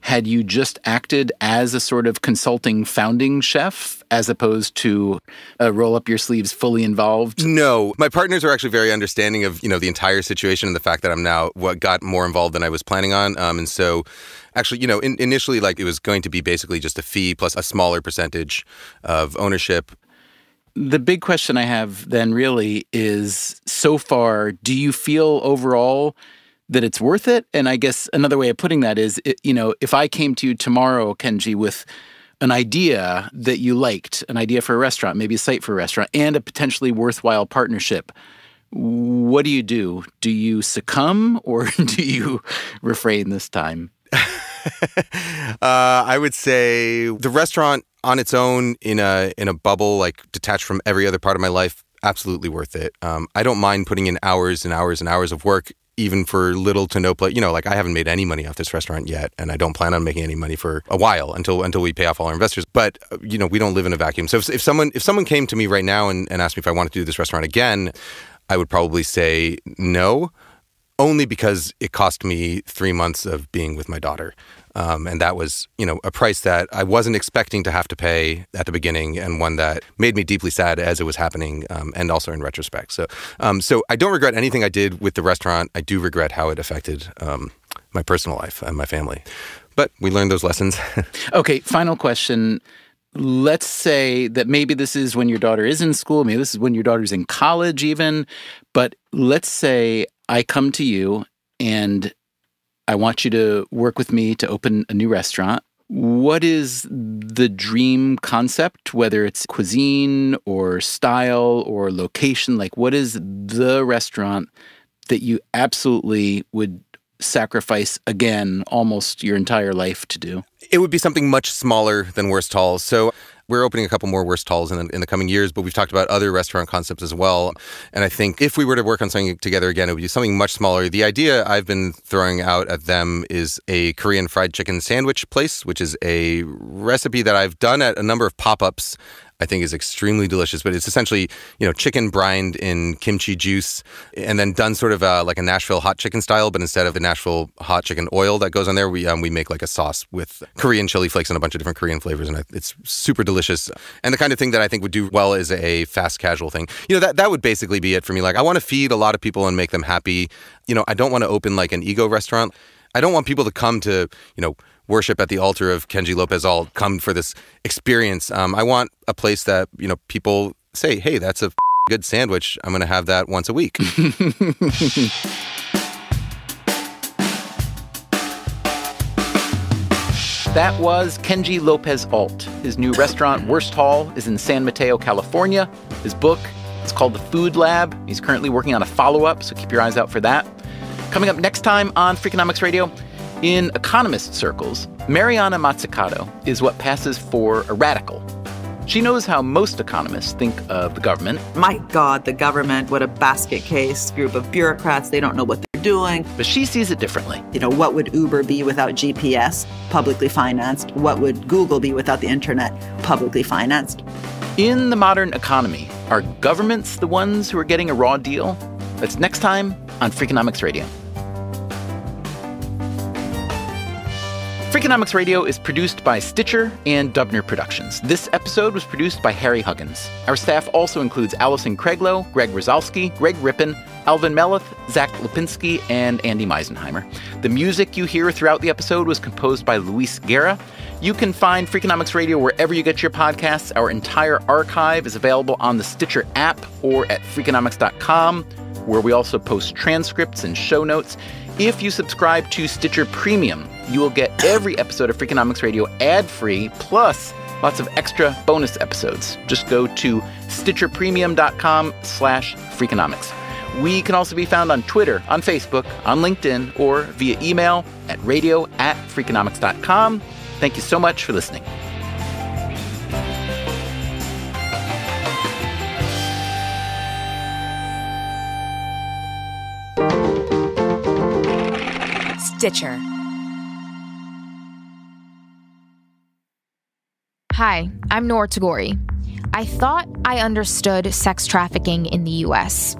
had you just acted as a sort of consulting founding chef as opposed to roll up your sleeves fully involved? No. My partners are actually very understanding of, the entire situation and the fact that I'm now got more involved than I was planning on. And so actually, initially, like, it was going to be basically just a fee plus a smaller percentage of ownership. The big question I have then really is, so far, do you feel overall that it's worth it? And I guess another way of putting that is, if I came to you tomorrow, Kenji, with an idea that you liked, an idea for a restaurant, maybe a site for a restaurant, and a potentially worthwhile partnership, what do you do? Do you succumb or do you refrain this time? I would say the restaurant on its own in a bubble, like detached from every other part of my life, absolutely worth it. I don't mind putting in hours and hours and hours of work, even for little to no play. Like, I haven't made any money off this restaurant yet, and I don't plan on making any money for a while until we pay off all our investors. But, we don't live in a vacuum. So if someone came to me right now and asked me if I wanted to do this restaurant again, I would probably say no, only because it cost me 3 months of being with my daughter. And that was, a price that I wasn't expecting to have to pay at the beginning, and one that made me deeply sad as it was happening, and also in retrospect. So I don't regret anything I did with the restaurant. I do regret how it affected my personal life and my family. But we learned those lessons. Okay, final question. Let's say that maybe this is when your daughter is in school, maybe this is when your daughter's in college even, but let's say I come to you and I want you to work with me to open a new restaurant. What is the dream concept, whether it's cuisine or style or location? Like, what is the restaurant that you absolutely would sacrifice again almost your entire life to do? It would be something much smaller than Worst Halls. So we're opening a couple more Worst Halls in the coming years, but we've talked about other restaurant concepts as well. And I think if we were to work on something together again, it would be something much smaller. The idea I've been throwing out at them is a Korean fried chicken sandwich place, which is a recipe that I've done at a number of pop-ups. I think is extremely delicious, but it's essentially, chicken brined in kimchi juice and then done sort of like a Nashville hot chicken style, but instead of the Nashville hot chicken oil that goes on there, we make like a sauce with Korean chili flakes and a bunch of different Korean flavors, and it's super delicious. And the kind of thing that I think would do well is a fast casual thing. That would basically be it for me. Like, I want to feed a lot of people and make them happy. I don't want to open like an ego restaurant. I don't want people to come to, worship at the altar of Kenji Lopez Alt, come for this experience. I want a place that, people say, hey, that's a good sandwich. I'm going to have that once a week. That was Kenji Lopez Alt. His new restaurant, Worst Hall, is in San Mateo, California. His book is called The Food Lab. He's currently working on a follow-up, so keep your eyes out for that. Coming up next time on Freakonomics Radio, in economist circles, Mariana Mazzucato is what passes for a radical. She knows how most economists think of the government. My God, the government, what a basket case group of bureaucrats. They don't know what they're doing. But she sees it differently. What would Uber be without GPS? Publicly financed. What would Google be without the internet? Publicly financed. In the modern economy, are governments the ones who are getting a raw deal? That's next time on Freakonomics Radio. Freakonomics Radio is produced by Stitcher and Dubner Productions. This episode was produced by Harry Huggins. Our staff also includes Allison Craiglow, Greg Rozalski, Greg Rippin, Alvin Meleth, Zach Lipinski, and Andy Meisenheimer. The music you hear throughout the episode was composed by Luis Guerra. You can find Freakonomics Radio wherever you get your podcasts. Our entire archive is available on the Stitcher app or at Freakonomics.com, where we also post transcripts and show notes. If you subscribe to Stitcher Premium, you will get every episode of Freakonomics Radio ad-free, plus lots of extra bonus episodes. Just go to StitcherPremium.com/Freakonomics. We can also be found on Twitter, on Facebook, on LinkedIn, or via email at radio@Freakonomics.com. Thank you so much for listening. Stitcher. Hi, I'm Noor Tagore. I thought I understood sex trafficking in the U.S.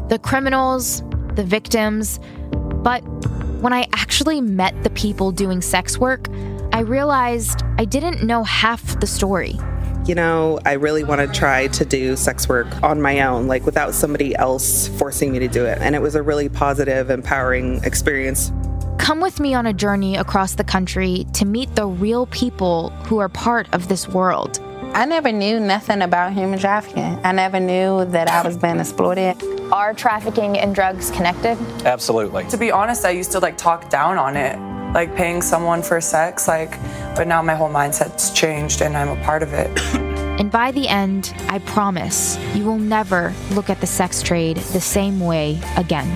The criminals, the victims, but when I actually met the people doing sex work, I realized I didn't know half the story. I really want to try to do sex work on my own, without somebody else forcing me to do it. And it was a really positive, empowering experience. Come with me on a journey across the country to meet the real people who are part of this world. I never knew nothing about human trafficking. I never knew that I was being exploited. Are trafficking and drugs connected? Absolutely. To be honest, I used to talk down on it, paying someone for sex, but now my whole mindset's changed and I'm a part of it. And by the end, I promise you will never look at the sex trade the same way again.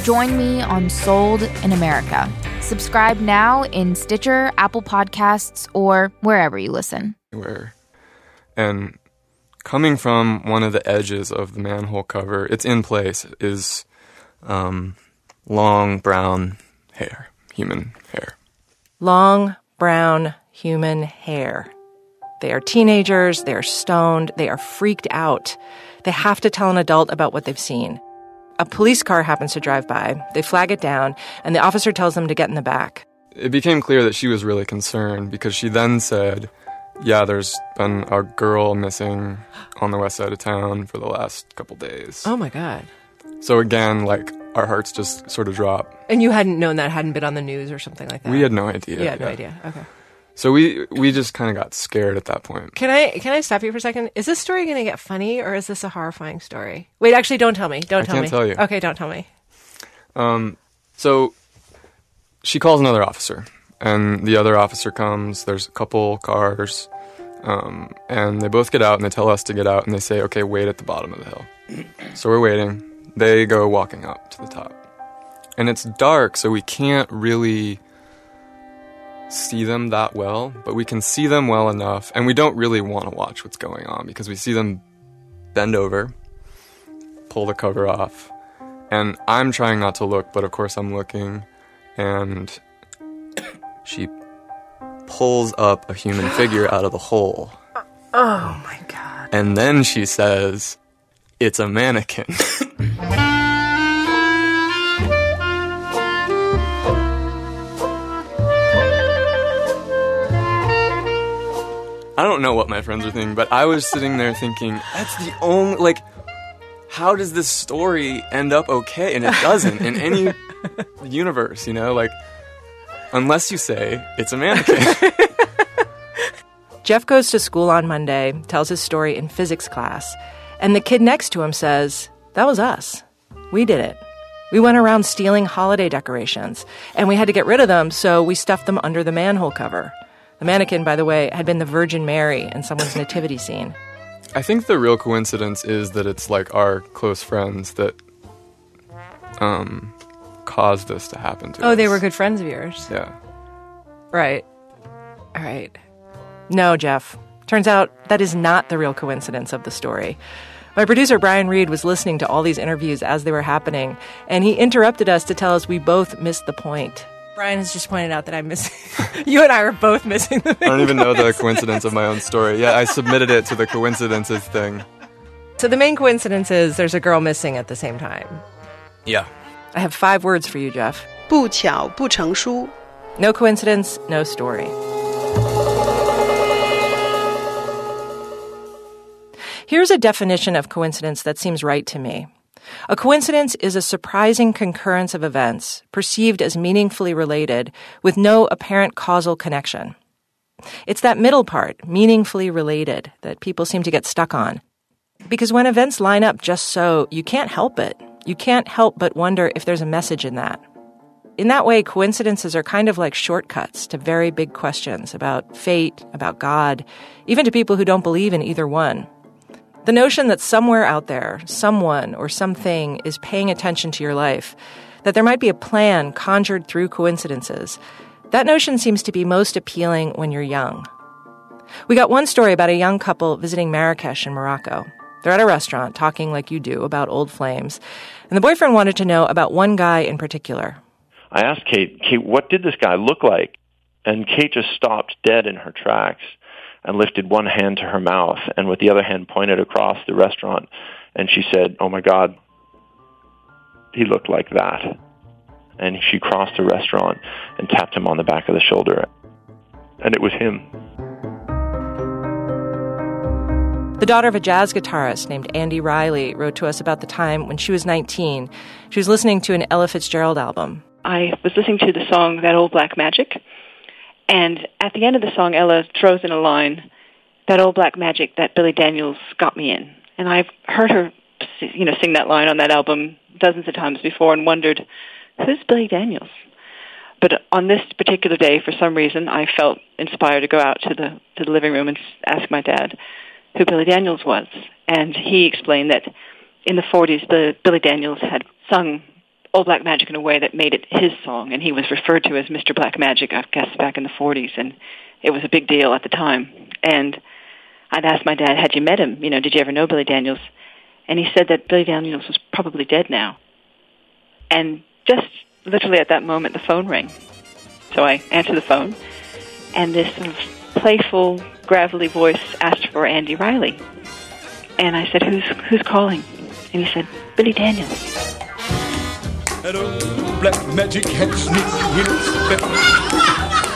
Join me on Sold in America. Subscribe now in Stitcher, Apple Podcasts, or wherever you listen. And coming from one of the edges of the manhole cover, it's in place, is long brown hair, human hair. Long brown human hair. They are teenagers, they are stoned, they are freaked out. They have to tell an adult about what they've seen. A police car happens to drive by, they flag it down, and the officer tells them to get in the back. It became clear that she was really concerned because she then said, yeah, there's been a girl missing on the west side of town for the last couple days. Oh my God. So again, our hearts just sort of drop. And you hadn't known that, hadn't been on the news or something like that? We had no idea. You had no idea, okay. So we just kind of got scared at that point. Can I stop you for a second? Is this story going to get funny, or is this a horrifying story? Wait, actually, don't tell me. I can't tell you. Okay, don't tell me. So she calls another officer, and the other officer comes. There's a couple cars, and they both get out, and they tell us to get out, and they say, okay, wait at the bottom of the hill. So we're waiting. They go walking up to the top. And it's dark, so we can't really see them that well, but we can see them well enough, and we don't really want to watch what's going on because we see them bend over, pull the cover off, and I'm trying not to look, but of course I'm looking, and she pulls up a human figure out of the hole. Oh my God. And then she says, it's a mannequin. I don't know what my friends are thinking, but I was sitting there thinking, that's the only, how does this story end up okay? And it doesn't in any universe, unless you say it's a mannequin. Jeff goes to school on Monday, tells his story in physics class, and the kid next to him says, that was us. We did it. We went around stealing holiday decorations, and we had to get rid of them, so we stuffed them under the manhole cover. The mannequin, by the way, had been the Virgin Mary in someone's nativity scene. I think the real coincidence is that it's our close friends that caused this to happen to us. Oh, they were good friends of yours? Yeah. Right. All right. No, Jeff. Turns out that is not the real coincidence of the story. My producer, Brian Reed, was listening to all these interviews as they were happening, and he interrupted us to tell us we both missed the point. Brian has just pointed out that I'm missing. You and I are both missing the main I don't even know the coincidence of my own story. Yeah, I submitted it to the coincidences thing. So the main coincidence is there's a girl missing at the same time. Yeah. I have 5 words for you, Jeff. 不巧不成书. No coincidence, no story. Here's a definition of coincidence that seems right to me. A coincidence is a surprising concurrence of events perceived as meaningfully related with no apparent causal connection. It's that middle part, meaningfully related, that people seem to get stuck on. Because when events line up just so, you can't help it. You can't help but wonder if there's a message in that. In that way, coincidences are kind of like shortcuts to very big questions about fate, about God, even to people who don't believe in either one. The notion that somewhere out there, someone or something is paying attention to your life, that there might be a plan conjured through coincidences, that notion seems to be most appealing when you're young. We got one story about a young couple visiting Marrakesh in Morocco. They're at a restaurant talking like you do about old flames, and the boyfriend wanted to know about one guy in particular. I asked Kate, what did this guy look like? And Kate just stopped dead in her tracks and lifted one hand to her mouth and with the other hand pointed across the restaurant. And she said, "Oh my God, he looked like that." And she crossed the restaurant and tapped him on the back of the shoulder. And it was him. The daughter of a jazz guitarist named Andy Riley wrote to us about the time when she was 19. She was listening to an Ella Fitzgerald album. I was listening to the song That Old Black Magic, and at the end of the song, Ella throws in a line, "That old black magic that Billy Daniels got me in." And I've heard her, sing that line on that album dozens of times before and wondered, who's Billy Daniels? But on this particular day, for some reason, I felt inspired to go out to the living room and ask my dad who Billy Daniels was. And he explained that in the 40s, Billy Daniels had sung Old Black Magic in a way that made it his song, and he was referred to as Mr. Black Magic, I guess, back in the 40s, and it was a big deal at the time. And I'd asked my dad, had you met him? Did you ever know Billy Daniels? And he said that Billy Daniels was probably dead now. And just literally at that moment, the phone rang. So I answered the phone, and this sort of playful, gravelly voice asked for Andy Riley. And I said, who's calling? And he said, Billy Daniels. That old black magic has me in spell.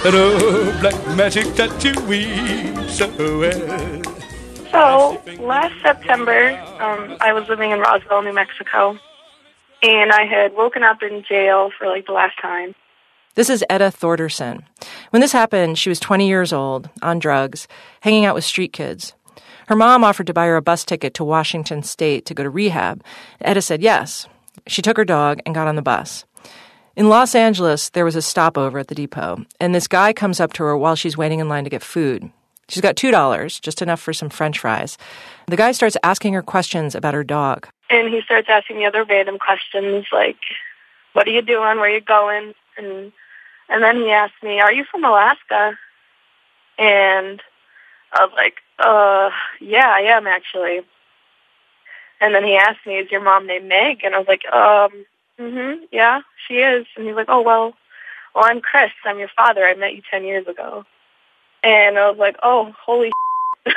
That old black magic that you weave so well. So, last September, I was living in Roswell, New Mexico, and I had woken up in jail for the last time. This is Etta Thorderson. When this happened, she was 20 years old, on drugs, hanging out with street kids. Her mom offered to buy her a bus ticket to Washington State to go to rehab. Etta said yes. She took her dog and got on the bus. In Los Angeles, there was a stopover at the depot, and this guy comes up to her while she's waiting in line to get food. She's got $2, just enough for some French fries. The guy starts asking her questions about her dog. And he starts asking me other random questions like, what are you doing? Where are you going? And then he asked me, are you from Alaska? And I was like, yeah, I am actually. And then he asked me, is your mom named Meg? And I was like, yeah, she is. And he's like, oh, well, I'm Chris. I'm your father. I met you 10 years ago. And I was like, oh, holy shit.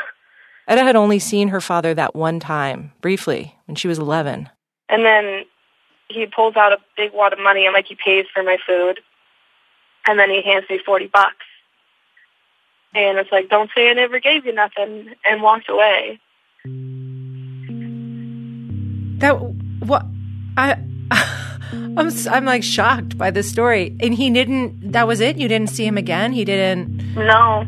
Etta had only seen her father that one time, briefly, when she was 11. And then he pulls out a big wad of money and he pays for my food. And then he hands me $40. And it's like, don't say I never gave you nothing, and walked away. I'm shocked by this story. And that was it? You didn't see him again? He didn't? No.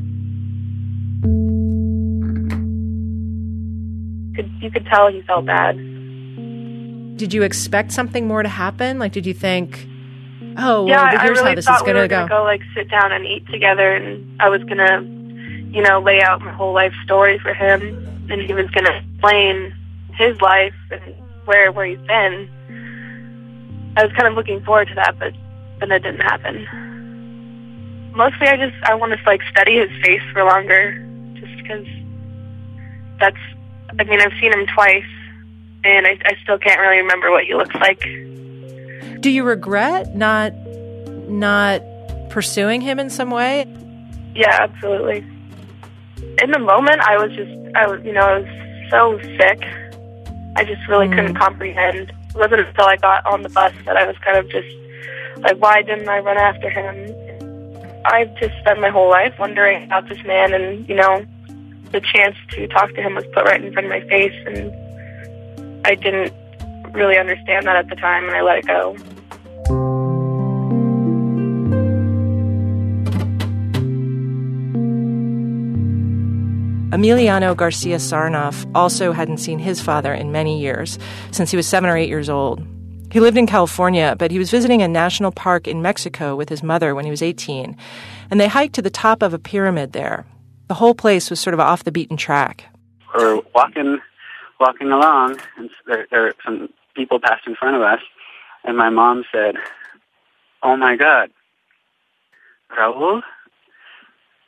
You could tell he felt bad. Did you expect something more to happen? Did you think, oh, well, yeah, here's how this is going to go? I really thought we were going to go, sit down and eat together, and I was going to, lay out my whole life story for him, and he was going to explain his life and where he's been. I was kind of looking forward to that, but that didn't happen. Mostly I want to study his face for longer, just because I've seen him twice, and I still can't really remember what he looks like. Do you regret not pursuing him in some way? Yeah, absolutely. In the moment, I was so sick. I just really couldn't comprehend. It wasn't until I got on the bus that I was kind of just like, why didn't I run after him? I've just spent my whole life wondering about this man, and, the chance to talk to him was put right in front of my face, and I didn't really understand that at the time, and I let it go. Emiliano Garcia Sarnoff also hadn't seen his father in many years, since he was 7 or 8 years old. He lived in California, but he was visiting a national park in Mexico with his mother when he was 18, and they hiked to the top of a pyramid there. The whole place was sort of off the beaten track. We're walking along, and there are some people passed in front of us, and my mom said, "Oh my God, Raul?"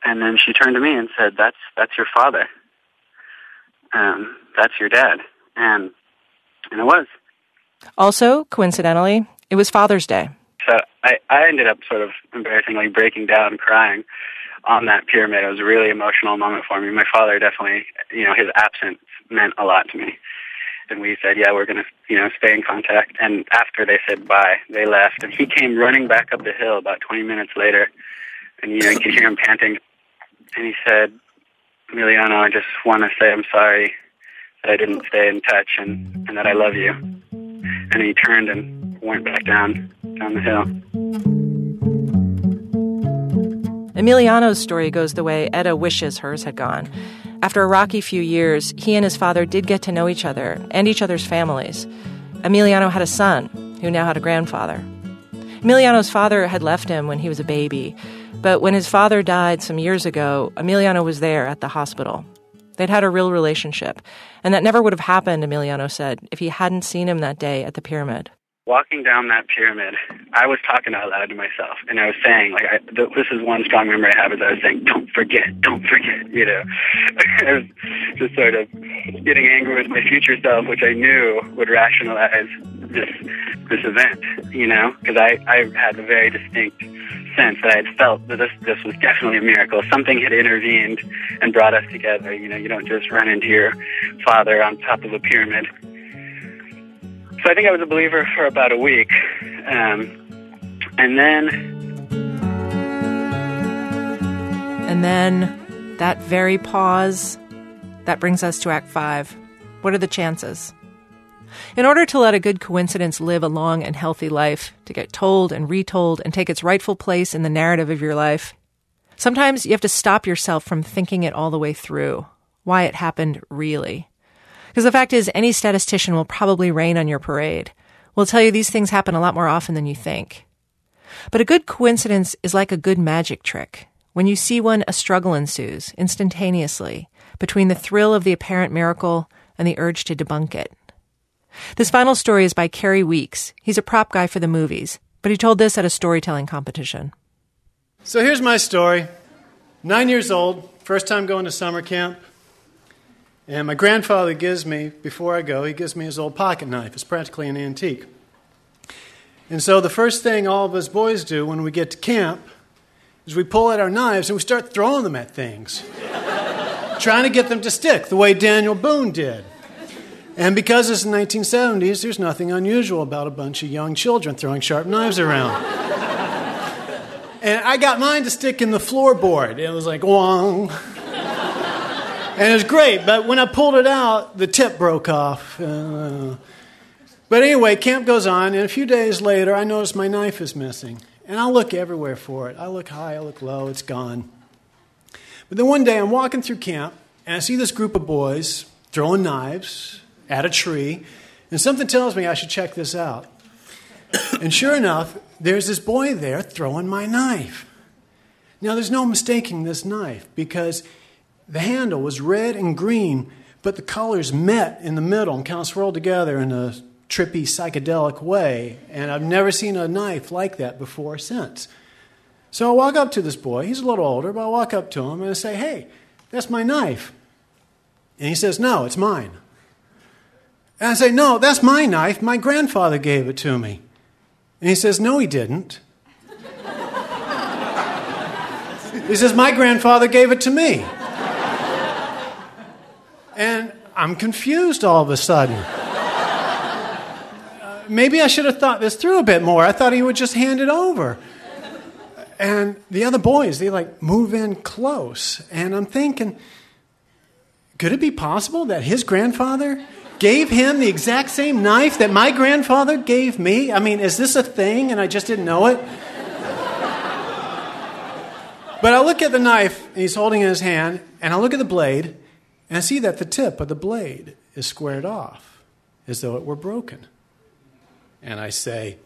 And then she turned to me and said, "That's your father. That's your dad." And it was. Also, coincidentally, it was Father's Day. So I ended up sort of embarrassingly breaking down, crying on that pyramid. It was a really emotional moment for me. My father definitely, his absence meant a lot to me. And we said, yeah, we're going to, stay in contact. And after they said bye, they left. And he came running back up the hill about 20 minutes later. And, you could hear him panting. And he said, "Emiliano, I just want to say I'm sorry that I didn't stay in touch and that I love you." And he turned and went back down the hill. Emiliano's story goes the way Etta wishes hers had gone. After a rocky few years, he and his father did get to know each other and each other's families. Emiliano had a son who now had a grandfather. Emiliano's father had left him when he was a baby, but when his father died some years ago, Emiliano was there at the hospital. They'd had a real relationship, and that never would have happened, Emiliano said, if he hadn't seen him that day at the pyramid. Walking down that pyramid, I was talking out loud to myself, and I was saying, this is one strong memory I have, is I was saying, don't forget, I was just sort of getting angry with my future self, which I knew would rationalize this event, because I had a very distinct sense that I had felt that this was definitely a miracle. Something had intervened and brought us together. You don't just run into your father on top of a pyramid. So I think I was a believer for about a week. And then that very pause, that brings us to Act 5. What are the chances? In order to let a good coincidence live a long and healthy life, to get told and retold and take its rightful place in the narrative of your life, sometimes you have to stop yourself from thinking it all the way through, why it happened really. Because the fact is, any statistician will probably rain on your parade. Will tell you these things happen a lot more often than you think. But a good coincidence is like a good magic trick. When you see one, a struggle ensues, instantaneously, between the thrill of the apparent miracle and the urge to debunk it. This final story is by Kerry Weeks. He's a prop guy for the movies, but he told this at a storytelling competition. So here's my story. 9 years old, first time going to summer camp. And my grandfather gives me, before I go, he gives me his old pocket knife. It's practically an antique. And so the first thing all of us boys do when we get to camp is we pull out our knives and we start throwing them at things, trying to get them to stick the way Daniel Boone did. And because it's the 1970s, there's nothing unusual about a bunch of young children throwing sharp knives around. And I got mine to stick in the floorboard. It was like, wong. And it was great, but when I pulled it out, the tip broke off. But anyway, camp goes on, and a few days later, I notice my knife is missing. And I look everywhere for it. I look high, I look low, it's gone. But then one day, I'm walking through camp, and I see this group of boys throwing knives at a tree, and something tells me I should check this out. And sure enough, there's this boy there throwing my knife. Now, there's no mistaking this knife, because the handle was red and green, but the colors met in the middle and kind of swirled together in a trippy, psychedelic way. And I've never seen a knife like that before or since. So I walk up to this boy. He's a little older, but I walk up to him and I say, "Hey, that's my knife." And he says, "No, it's mine." And I say, no, that's my knife. My grandfather gave it to me. And he says, no, he didn't. He says, my grandfather gave it to me. And I'm confused all of a sudden. Maybe I should have thought this through a bit more. I thought he would just hand it over. And the other boys, they like move in close. And I'm thinking, could it be possible that his grandfather gave him the exact same knife that my grandfather gave me? I mean, is this a thing and I just didn't know it? But I look at the knife and he's holding it in his hand, and I look at the blade, and I see that the tip of the blade is squared off, as though it were broken. And I say,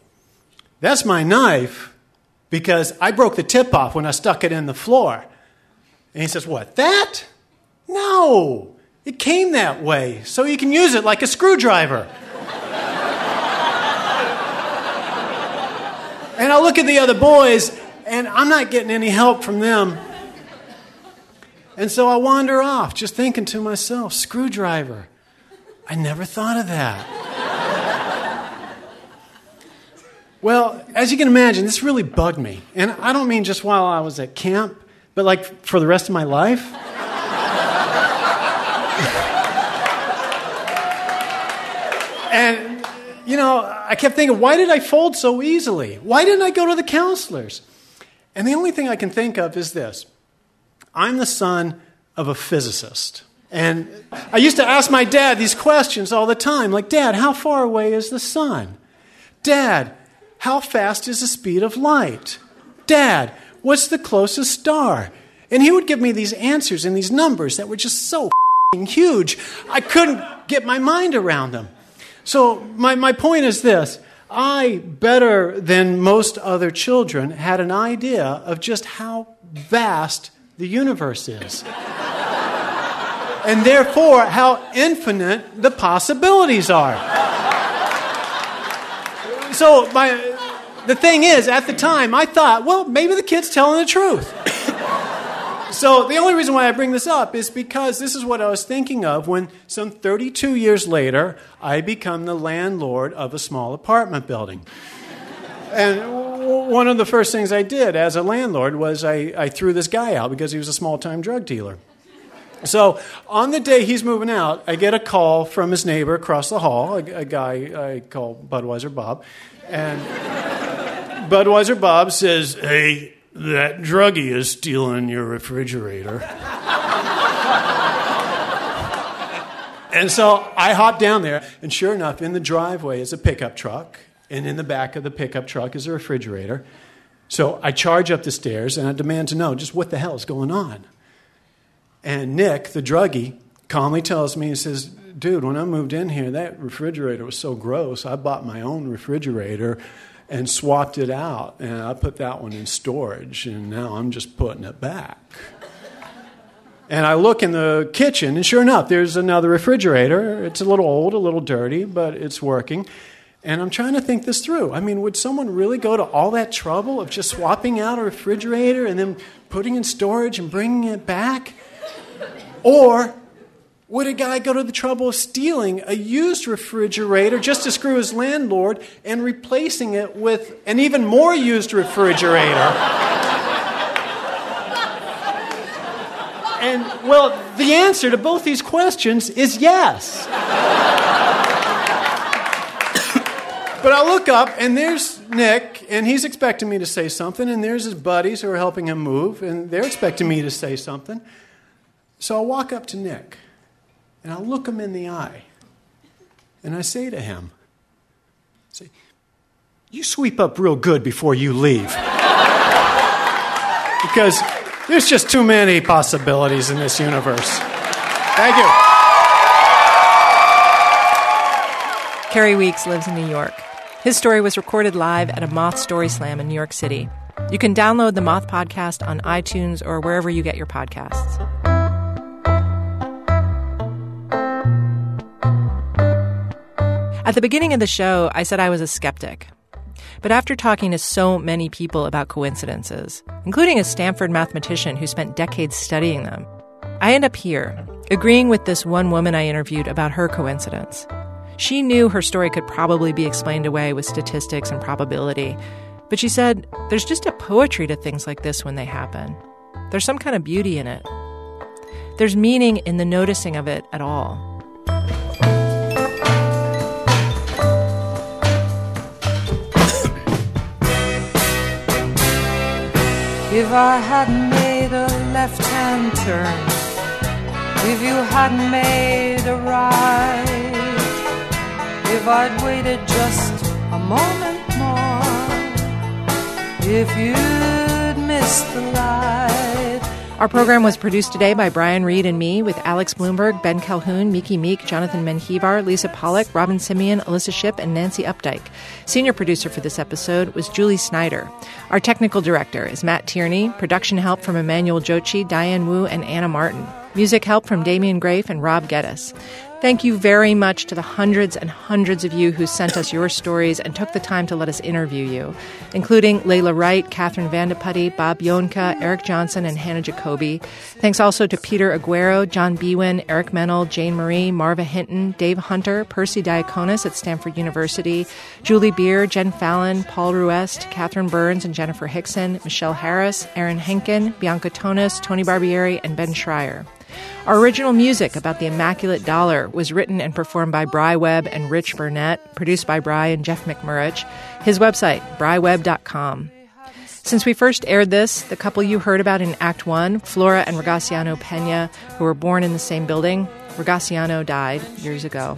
that's my knife because I broke the tip off when I stuck it in the floor. And he says, what, that? No, it came that way, so you can use it like a screwdriver. And I look at the other boys, and I'm not getting any help from them. And so I wander off, just thinking to myself, screwdriver. I never thought of that. Well, as you can imagine, this really bugged me. And I don't mean just while I was at camp, but like for the rest of my life. And, you know, I kept thinking, why did I fold so easily? Why didn't I go to the counselors? And the only thing I can think of is this. I'm the son of a physicist. And I used to ask my dad these questions all the time. Like, Dad, how far away is the sun? Dad, how fast is the speed of light? Dad, what's the closest star? And he would give me these answers and these numbers that were just so huge. I couldn't get my mind around them. So my point is this. I, better than most other children, had an idea of just how vast the universe is. And therefore, how infinite the possibilities are. So the thing is, at the time, I thought, well, maybe the kid's telling the truth. So the only reason why I bring this up is because this is what I was thinking of when some 32 years later, I become the landlord of a small apartment building. And one of the first things I did as a landlord was I threw this guy out because he was a small-time drug dealer. So on the day he's moving out, I get a call from his neighbor across the hall, a guy I call Budweiser Bob. And Budweiser Bob says, hey, that druggie is stealing your refrigerator. And so I hop down there, and sure enough, in the driveway is a pickup truck, and in the back of the pickup truck is a refrigerator. So I charge up the stairs, and I demand to know just what the hell is going on. And Nick, the druggie, calmly tells me, he says, dude, when I moved in here, that refrigerator was so gross, I bought my own refrigerator and swapped it out, and I put that one in storage, and now I'm just putting it back. And I look in the kitchen, and sure enough, there's another refrigerator. It's a little old, a little dirty, but it's working. And I'm trying to think this through. I mean, would someone really go to all that trouble of just swapping out a refrigerator and then putting in storage and bringing it back? Or would a guy go to the trouble of stealing a used refrigerator just to screw his landlord and replacing it with an even more used refrigerator? And, well, the answer to both these questions is yes. But I look up, and there's Nick, and he's expecting me to say something, and there's his buddies who are helping him move, and they're expecting me to say something. So I walk up to Nick, and I look him in the eye, and I say to him, you sweep up real good before you leave. Because there's just too many possibilities in this universe. Thank you. Kerry Weeks lives in New York. His story was recorded live at a Moth Story Slam in New York City. You can download the Moth podcast on iTunes or wherever you get your podcasts. At the beginning of the show, I said I was a skeptic. But after talking to so many people about coincidences, including a Stanford mathematician who spent decades studying them, I end up here, agreeing with this one woman I interviewed about her coincidence. She knew her story could probably be explained away with statistics and probability. But she said, there's just a poetry to things like this when they happen. There's some kind of beauty in it. There's meaning in the noticing of it at all. If I hadn't made a left-hand turn, if you hadn't made a right, if I'd waited just a moment more, if you'd missed the light. Our program was produced today by Brian Reed and me, with Alex Bloomberg, Ben Calhoun, Miki Meek, Jonathan Menjivar, Lisa Pollack, Robin Simeon, Alyssa Shipp, and Nancy Updike. Senior producer for this episode was Julie Snyder. Our technical director is Matt Tierney. Production help from Emmanuel Jochi, Diane Wu, and Anna Martin. Music help from Damian Grafe and Rob Geddes. Thank you very much to the hundreds and hundreds of you who sent us your stories and took the time to let us interview you, including Layla Wright, Catherine Vandeputty, Bob Yonka, Eric Johnson, and Hannah Jacoby. Thanks also to Peter Aguero, John Bewin, Eric Mennel, Jane Marie, Marva Hinton, Dave Hunter, Percy Diaconis at Stanford University, Julie Beer, Jen Fallon, Paul Ruest, Catherine Burns and Jennifer Hickson, Michelle Harris, Aaron Henkin, Bianca Tonis, Tony Barbieri, and Ben Schreier. Our original music about the Immaculate Dollar was written and performed by Bry Webb and Rich Burnett, produced by Bry and Jeff McMurrich. His website, brywebb.com. Since we first aired this, the couple you heard about in Act 1, Flora and Rogaciano Pena, who were born in the same building, Rogaciano died years ago.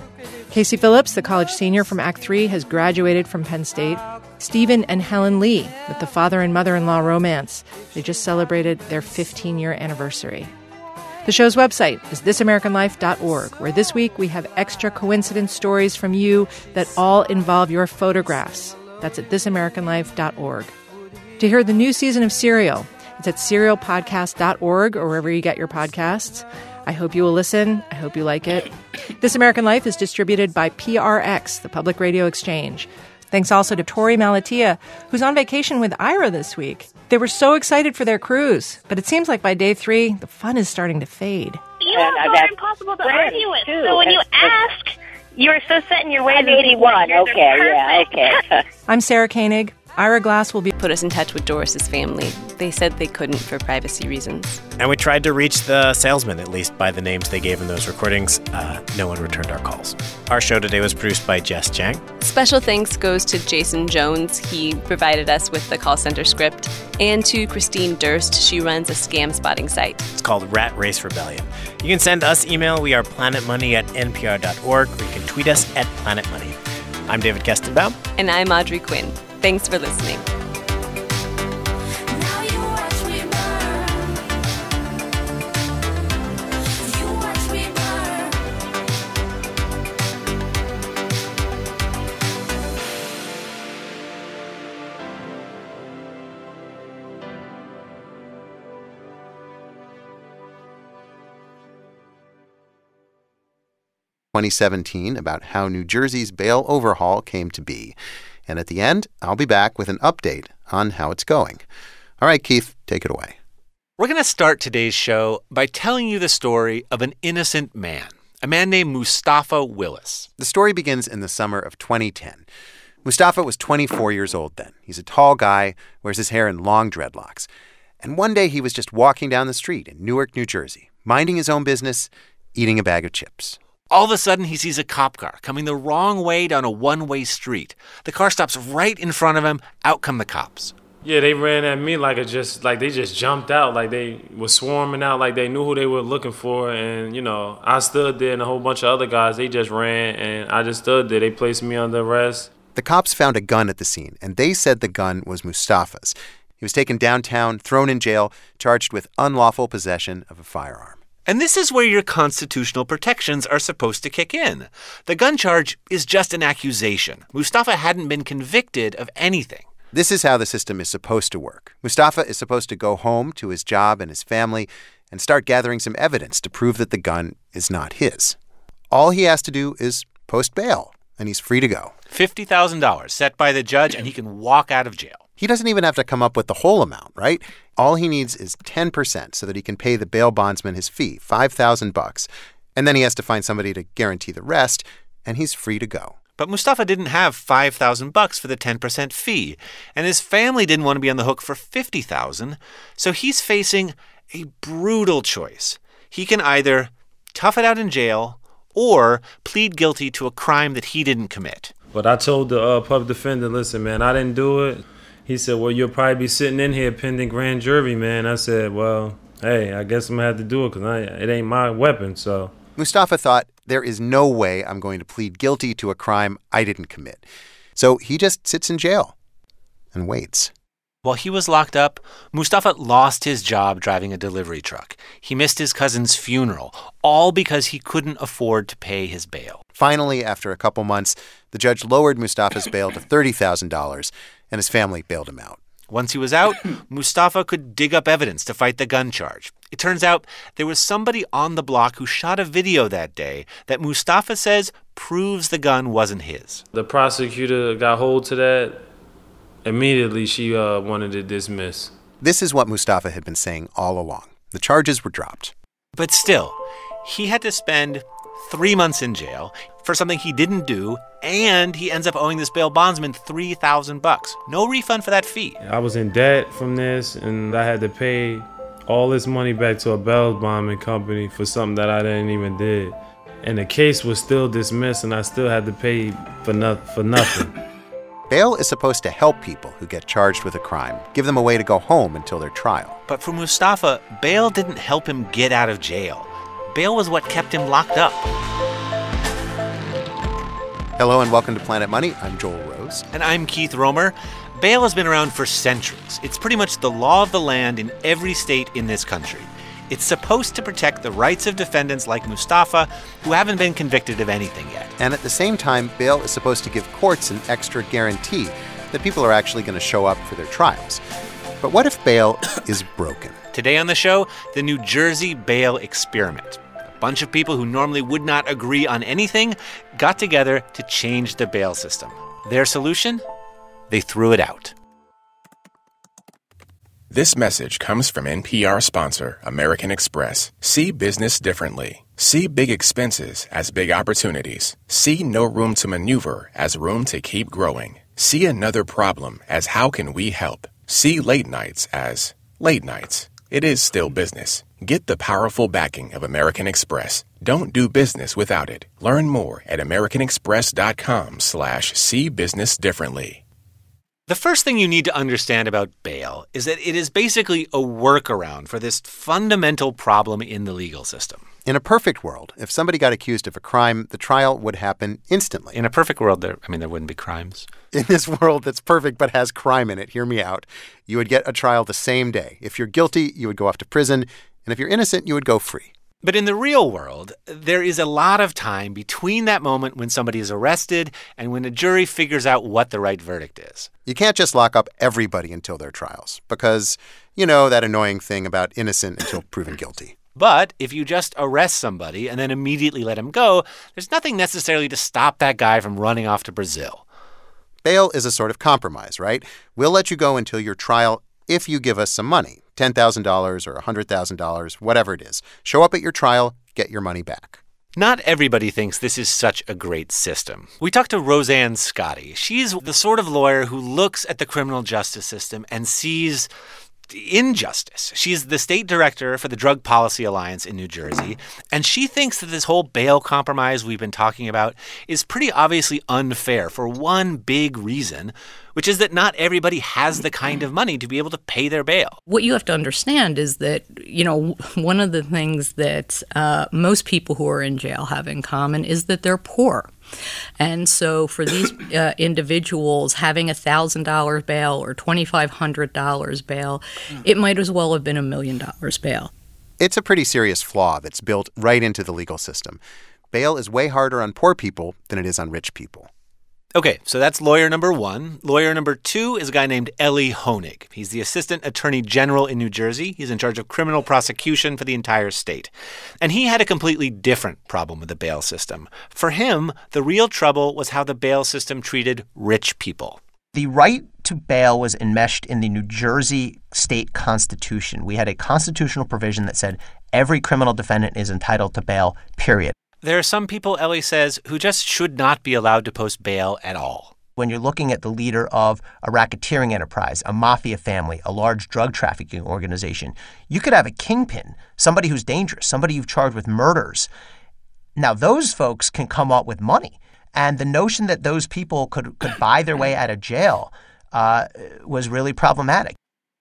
Casey Phillips, the college senior from Act 3, has graduated from Penn State. Stephen and Helen Lee, with the father and mother-in-law romance. They just celebrated their 15-year anniversary. The show's website is thisamericanlife.org, where this week we have extra coincidence stories from you that all involve your photographs. That's at thisamericanlife.org. To hear the new season of Serial, it's at serialpodcast.org or wherever you get your podcasts. I hope you will listen. I hope you like it. This American Life is distributed by PRX, the Public Radio Exchange. Thanks also to Tori Malatia, who's on vacation with Ira this week. They were so excited for their cruise, but it seems like by day 3, the fun is starting to fade. You are impossible to argue with. So when you ask, you're so set in your ways. I'm 81. Okay, yeah, okay. I'm Sarah Koenig. Ira Glass will be put us in touch with Doris's family. They said they couldn't for privacy reasons. And we tried to reach the salesman, at least by the names they gave in those recordings. No one returned our calls. Our show today was produced by Jess Chang. Special thanks goes to Jason Jones. He provided us with the call center script. And to Christine Durst. She runs a scam spotting site. It's called Rat Race Rebellion. You can send us email. We are planetmoney@npr.org, or you can tweet us at planetmoney. I'm David Kestenbaum. And I'm Audrey Quinn. Thanks for listening. ...2017 about how New Jersey's bail overhaul came to be. And at the end, I'll be back with an update on how it's going. All right, Keith, take it away. We're going to start today's show by telling you the story of an innocent man, a man named Mustafa Willis. The story begins in the summer of 2010. Mustafa was 24 years old then. He's a tall guy, wears his hair in long dreadlocks. And one day he was just walking down the street in Newark, New Jersey, minding his own business, eating a bag of chips. All of a sudden, he sees a cop car coming the wrong way down a one-way street. The car stops right in front of him. Out come the cops. Yeah, they ran at me like they just jumped out, like they were swarming out, like they knew who they were looking for. And, you know, I stood there and a whole bunch of other guys, they just ran, and I just stood there. They placed me under arrest. The cops found a gun at the scene, and they said the gun was Mustafa's. He was taken downtown, thrown in jail, charged with unlawful possession of a firearm. And this is where your constitutional protections are supposed to kick in. The gun charge is just an accusation. Mustafa hadn't been convicted of anything. This is how the system is supposed to work. Mustafa is supposed to go home to his job and his family and start gathering some evidence to prove that the gun is not his. All he has to do is post bail, and he's free to go. $50,000 set by the judge, and he can walk out of jail. He doesn't even have to come up with the whole amount, right? All he needs is 10% so that he can pay the bail bondsman his fee, $5,000. And then he has to find somebody to guarantee the rest, and he's free to go. But Mustafa didn't have $5,000 for the 10% fee, and his family didn't want to be on the hook for $50,000, so he's facing a brutal choice. He can either tough it out in jail or plead guilty to a crime that he didn't commit. But I told the public defender, listen, man, I didn't do it. He said, well, you'll probably be sitting in here pending grand jury, man. I said, well, hey, I guess I'm going to have to do it because it ain't my weapon, so. Mustafa thought, there is no way I'm going to plead guilty to a crime I didn't commit. So he just sits in jail and waits. While he was locked up, Mustafa lost his job driving a delivery truck. He missed his cousin's funeral, all because he couldn't afford to pay his bail. Finally, after a couple months, the judge lowered Mustafa's bail to $30,000, and his family bailed him out. Once he was out, Mustafa could dig up evidence to fight the gun charge. It turns out there was somebody on the block who shot a video that day that Mustafa says proves the gun wasn't his. The prosecutor got hold to that. Immediately, she wanted to dismiss. This is what Mustafa had been saying all along. The charges were dropped. But still, he had to spend 3 months in jail for something he didn't do, and he ends up owing this bail bondsman $3,000. No refund for that fee. I was in debt from this, and I had to pay all this money back to a bail bondman company for something that I didn't even did. And the case was still dismissed, and I still had to pay for nothing. Bail is supposed to help people who get charged with a crime, give them a way to go home until their trial. But for Mustafa, bail didn't help him get out of jail. Bail was what kept him locked up. Hello and welcome to Planet Money. I'm Joel Rose. And I'm Keith Romer. Bail has been around for centuries. It's pretty much the law of the land in every state in this country. It's supposed to protect the rights of defendants like Mustafa, who haven't been convicted of anything yet. And at the same time, bail is supposed to give courts an extra guarantee that people are actually going to show up for their trials. But what if bail is broken? Today on the show, the New Jersey bail experiment. A bunch of people who normally would not agree on anything got together to change the bail system. Their solution? They threw it out. This message comes from NPR sponsor American Express. See business differently. See big expenses as big opportunities. See no room to maneuver as room to keep growing. See another problem as how can we help. See late nights as late nights. It is still business. Get the powerful backing of American Express. Don't do business without it. Learn more at americanexpress.com/see business differently. The first thing you need to understand about bail is that it is basically a workaround for this fundamental problem in the legal system. In a perfect world, if somebody got accused of a crime, the trial would happen instantly. In a perfect world, there wouldn't be crimes. In this world that's perfect but has crime in it, hear me out, you would get a trial the same day. If you're guilty, you would go off to prison, and if you're innocent, you would go free. But in the real world, there is a lot of time between that moment when somebody is arrested and when a jury figures out what the right verdict is. You can't just lock up everybody until their trials because, you know, that annoying thing about innocent until proven guilty. But if you just arrest somebody and then immediately let him go, there's nothing necessarily to stop that guy from running off to Brazil. Bail is a sort of compromise, right? We'll let you go until your trial if you give us some money, $10,000 or $100,000, whatever it is. Show up at your trial, get your money back. Not everybody thinks this is such a great system. We talked to Roseanne Scotti. She's the sort of lawyer who looks at the criminal justice system and sees injustice. She's the state director for the Drug Policy Alliance in New Jersey, and she thinks that this whole bail compromise we've been talking about is pretty obviously unfair for one big reason, which is that not everybody has the kind of money to be able to pay their bail. What you have to understand is that, one of the things that most people who are in jail have in common is that they're poor. And so for these individuals, having $1,000 bail or $2,500 bail, it might as well have been $1 million bail. It's a pretty serious flaw that's built right into the legal system. Bail is way harder on poor people than it is on rich people. Okay, so that's lawyer number one. Lawyer number two is a guy named Elie Honig. He's the assistant attorney general in New Jersey. He's in charge of criminal prosecution for the entire state. And he had a completely different problem with the bail system. For him, the real trouble was how the bail system treated rich people. The right to bail was enmeshed in the New Jersey state constitution. We had a constitutional provision that said every criminal defendant is entitled to bail, period. there are some people, Ellie says, who just should not be allowed to post bail at all. When you're looking at the leader of a racketeering enterprise, a mafia family, a large drug trafficking organization, you could have a kingpin, somebody who's dangerous, somebody you've charged with murders. Now, those folks can come up with money. And the notion that those people could buy their way out of jail was really problematic.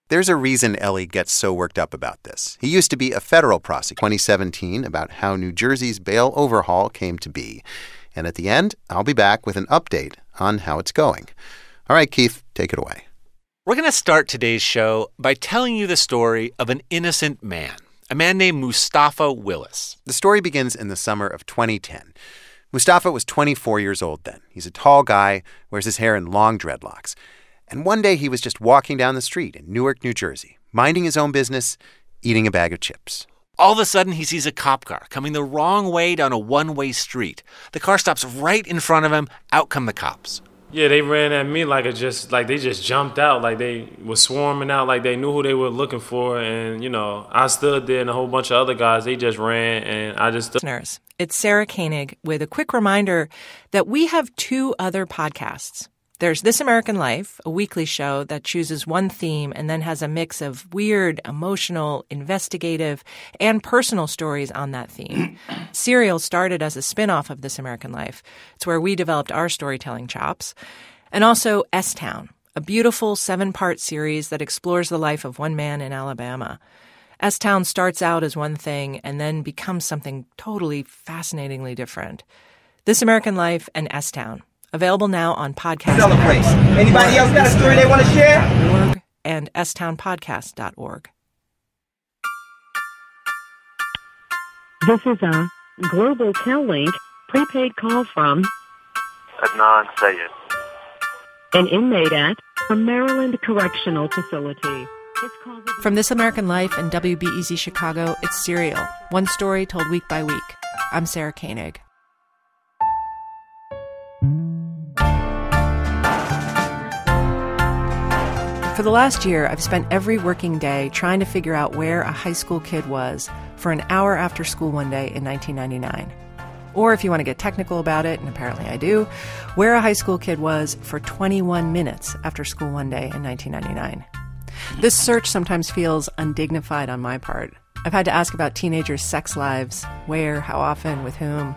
There's a reason Ellie gets so worked up about this. He used to be a federal prosecutor in 2017 about how New Jersey's bail overhaul came to be. And at the end, I'll be back with an update on how it's going. All right, Keith, take it away. We're going to start today's show by telling you the story of an innocent man, a man named Mustafa Willis. The story begins in the summer of 2010. Mustafa was 24 years old then. He's a tall guy, wears his hair in long dreadlocks. And one day he was just walking down the street in Newark, New Jersey, minding his own business, eating a bag of chips. All of a sudden, he sees a cop car coming the wrong way down a one-way street. The car stops right in front of him. Out come the cops. Yeah, they ran at me like they just jumped out, like they were swarming out, like they knew who they were looking for. And, you know, I stood there and a whole bunch of other guys, they just ran and I just stood. Listeners, it's Sarah Koenig with a quick reminder that we have two other podcasts. There's This American Life, a weekly show that chooses one theme and then has a mix of weird, emotional, investigative, and personal stories on that theme. Serial started as a spinoff of This American Life. It's where we developed our storytelling chops. And also S-Town, a beautiful 7-part series that explores the life of one man in Alabama. S-Town starts out as one thing and then becomes something totally fascinatingly different. This American Life and S-Town. Available now on podcast. Celebrate. Anybody else got a story they want to share? .org and stownpodcast.org. This is a Global Tel-Link prepaid call from Adnan Sayed, an inmate at a Maryland correctional facility. From This American Life and WBEZ Chicago, it's Serial. One story told week by week. I'm Sarah Koenig. For the last year, I've spent every working day trying to figure out where a high school kid was for an hour after school one day in 1999. Or if you want to get technical about it, and apparently I do, where a high school kid was for 21 minutes after school one day in 1999. This search sometimes feels undignified on my part. I've had to ask about teenagers' sex lives, where, how often, with whom,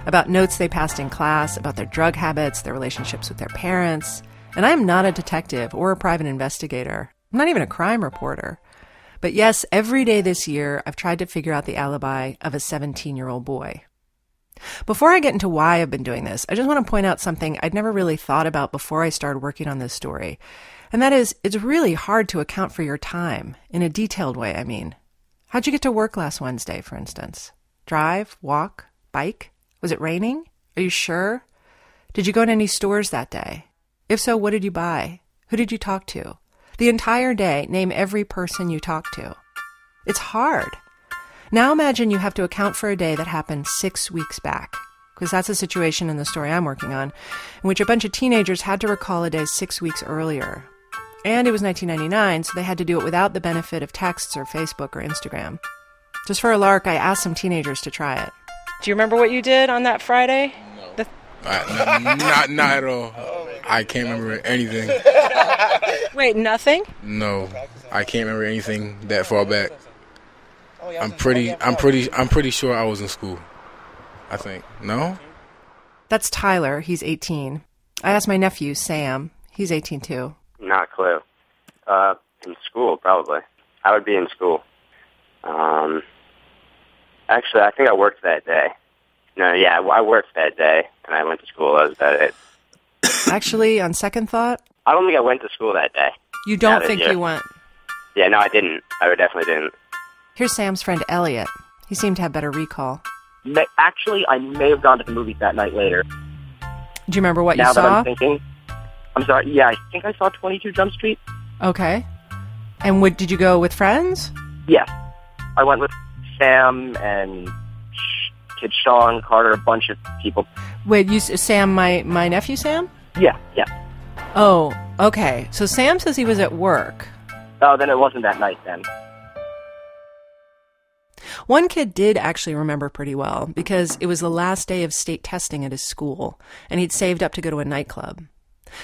about notes they passed in class, about their drug habits, their relationships with their parents. And I'm not a detective or a private investigator. I'm not even a crime reporter. But yes, every day this year, I've tried to figure out the alibi of a 17-year-old boy. Before I get into why I've been doing this, I just want to point out something I'd never really thought about before I started working on this story. And that is, it's really hard to account for your time, in a detailed way, I mean. How'd you get to work last Wednesday, for instance? Drive? Walk? Bike? Was it raining? Are you sure? Did you go to any stores that day? If so, what did you buy? Who did you talk to? The entire day, name every person you talked to. It's hard. Now imagine you have to account for a day that happened 6 weeks back, because that's a situation in the story I'm working on, in which a bunch of teenagers had to recall a day 6 weeks earlier. And it was 1999, so they had to do it without the benefit of texts or Facebook or Instagram. Just for a lark, I asked some teenagers to try it. Do you remember what you did on that Friday? No. Not at all. I can't remember anything. Wait, nothing? No, I can't remember anything that far back. I'm pretty sure I was in school. I think. No? That's Tyler. He's 18. I asked my nephew, Sam. He's 18 too. Not a clue. In school, probably. I would be in school. Actually, I think I worked that day. No, yeah, I worked that day, and I went to school. That was about it. Actually, on second thought? I don't think I went to school that day. You don't think you went? Yeah, no, I didn't. I definitely didn't. Here's Sam's friend, Elliot. He seemed to have better recall. Actually, I may have gone to the movies that night later. Do you remember what you saw? Now that I'm thinking. I'm sorry, yeah, I think I saw 22 Jump Street. Okay. And did you go with friends? Yes. I went with Sam and Kid Sean, Carter, a bunch of people. Wait, Sam, my nephew Sam? Yeah. Oh, okay. So Sam says he was at work. Oh, then it wasn't that night then. One kid did actually remember pretty well because it was the last day of state testing at his school, and he'd saved up to go to a nightclub.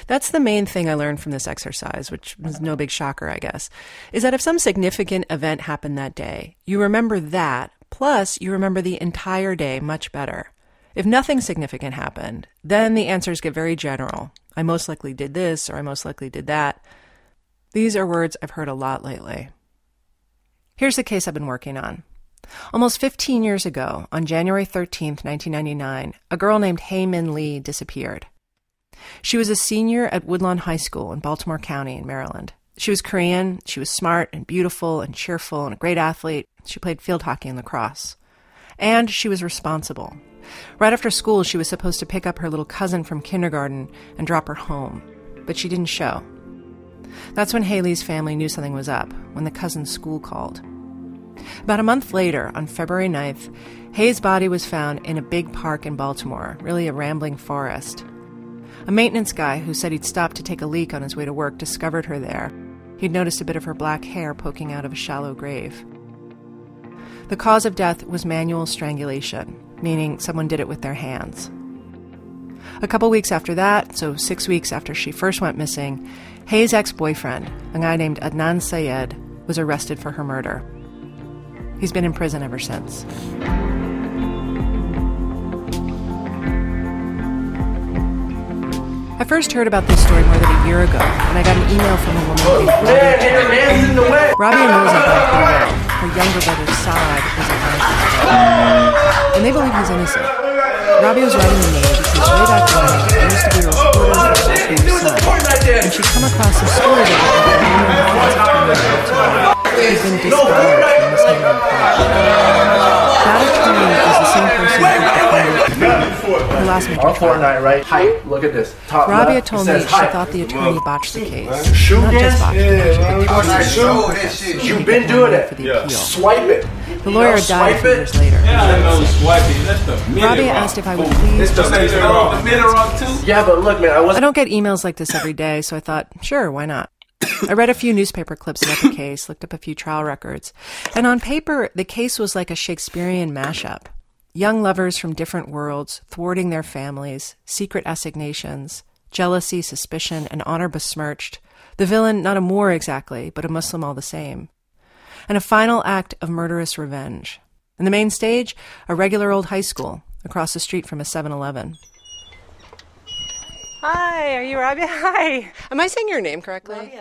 That's the main thing I learned from this exercise, which was no big shocker, I guess, is that if some significant event happened that day, you remember that, plus you remember the entire day much better. If nothing significant happened, then the answers get very general. I most likely did this, or I most likely did that. These are words I've heard a lot lately. Here's the case I've been working on. Almost 15 years ago, on January 13th, 1999, a girl named Hae Min Lee disappeared. She was a senior at Woodlawn High School in Baltimore County in Maryland. She was Korean, she was smart and beautiful and cheerful and a great athlete. She played field hockey and lacrosse. And she was responsible. Right after school, she was supposed to pick up her little cousin from kindergarten and drop her home, but she didn't show. That's when Haley's family knew something was up, when the cousin's school called. About a month later, on February 9th, Hae's body was found in a big park in Baltimore, really a rambling forest. A maintenance guy who said he'd stopped to take a leak on his way to work discovered her there. He'd noticed a bit of her black hair poking out of a shallow grave. The cause of death was manual strangulation, meaning someone did it with their hands. A couple weeks after that, so 6 weeks after she first went missing, Hae's ex-boyfriend, a guy named Adnan Syed, was arrested for her murder. He's been in prison ever since. I first heard about this story more than a year ago when I got an email from a woman named Rabia. Rabia knows about her well. Her younger brother Saad was a banker. And they believe he's innocent. Rabia was writing to me because way back when I used to be a reporter for Baltimore's Sun, and she'd come across some story about a woman in the defense attorney who'd been disbarred from mishandling crime. That attorney is the same person who defended her last major trial. Right? Hi, look at this. Rabia told me she thought the attorney botched the case. Not just botched it, You've been doing it. for the appeal. Swipe it. The lawyer died a few years later. Rabia asked if I would please Yeah, but look, man, I don't get emails like this every day, so I thought, sure, why not? I read a few newspaper clips about the case, looked up a few trial records, and on paper, the case was like a Shakespearean mashup. Young lovers from different worlds, thwarting their families, secret assignations, jealousy, suspicion, and honor besmirched. The villain, not a Moor exactly, but a Muslim all the same. And a final act of murderous revenge. And the main stage, a regular old high school, across the street from a 7-Eleven. Hi, are you Rabia? Hi. Am I saying your name correctly?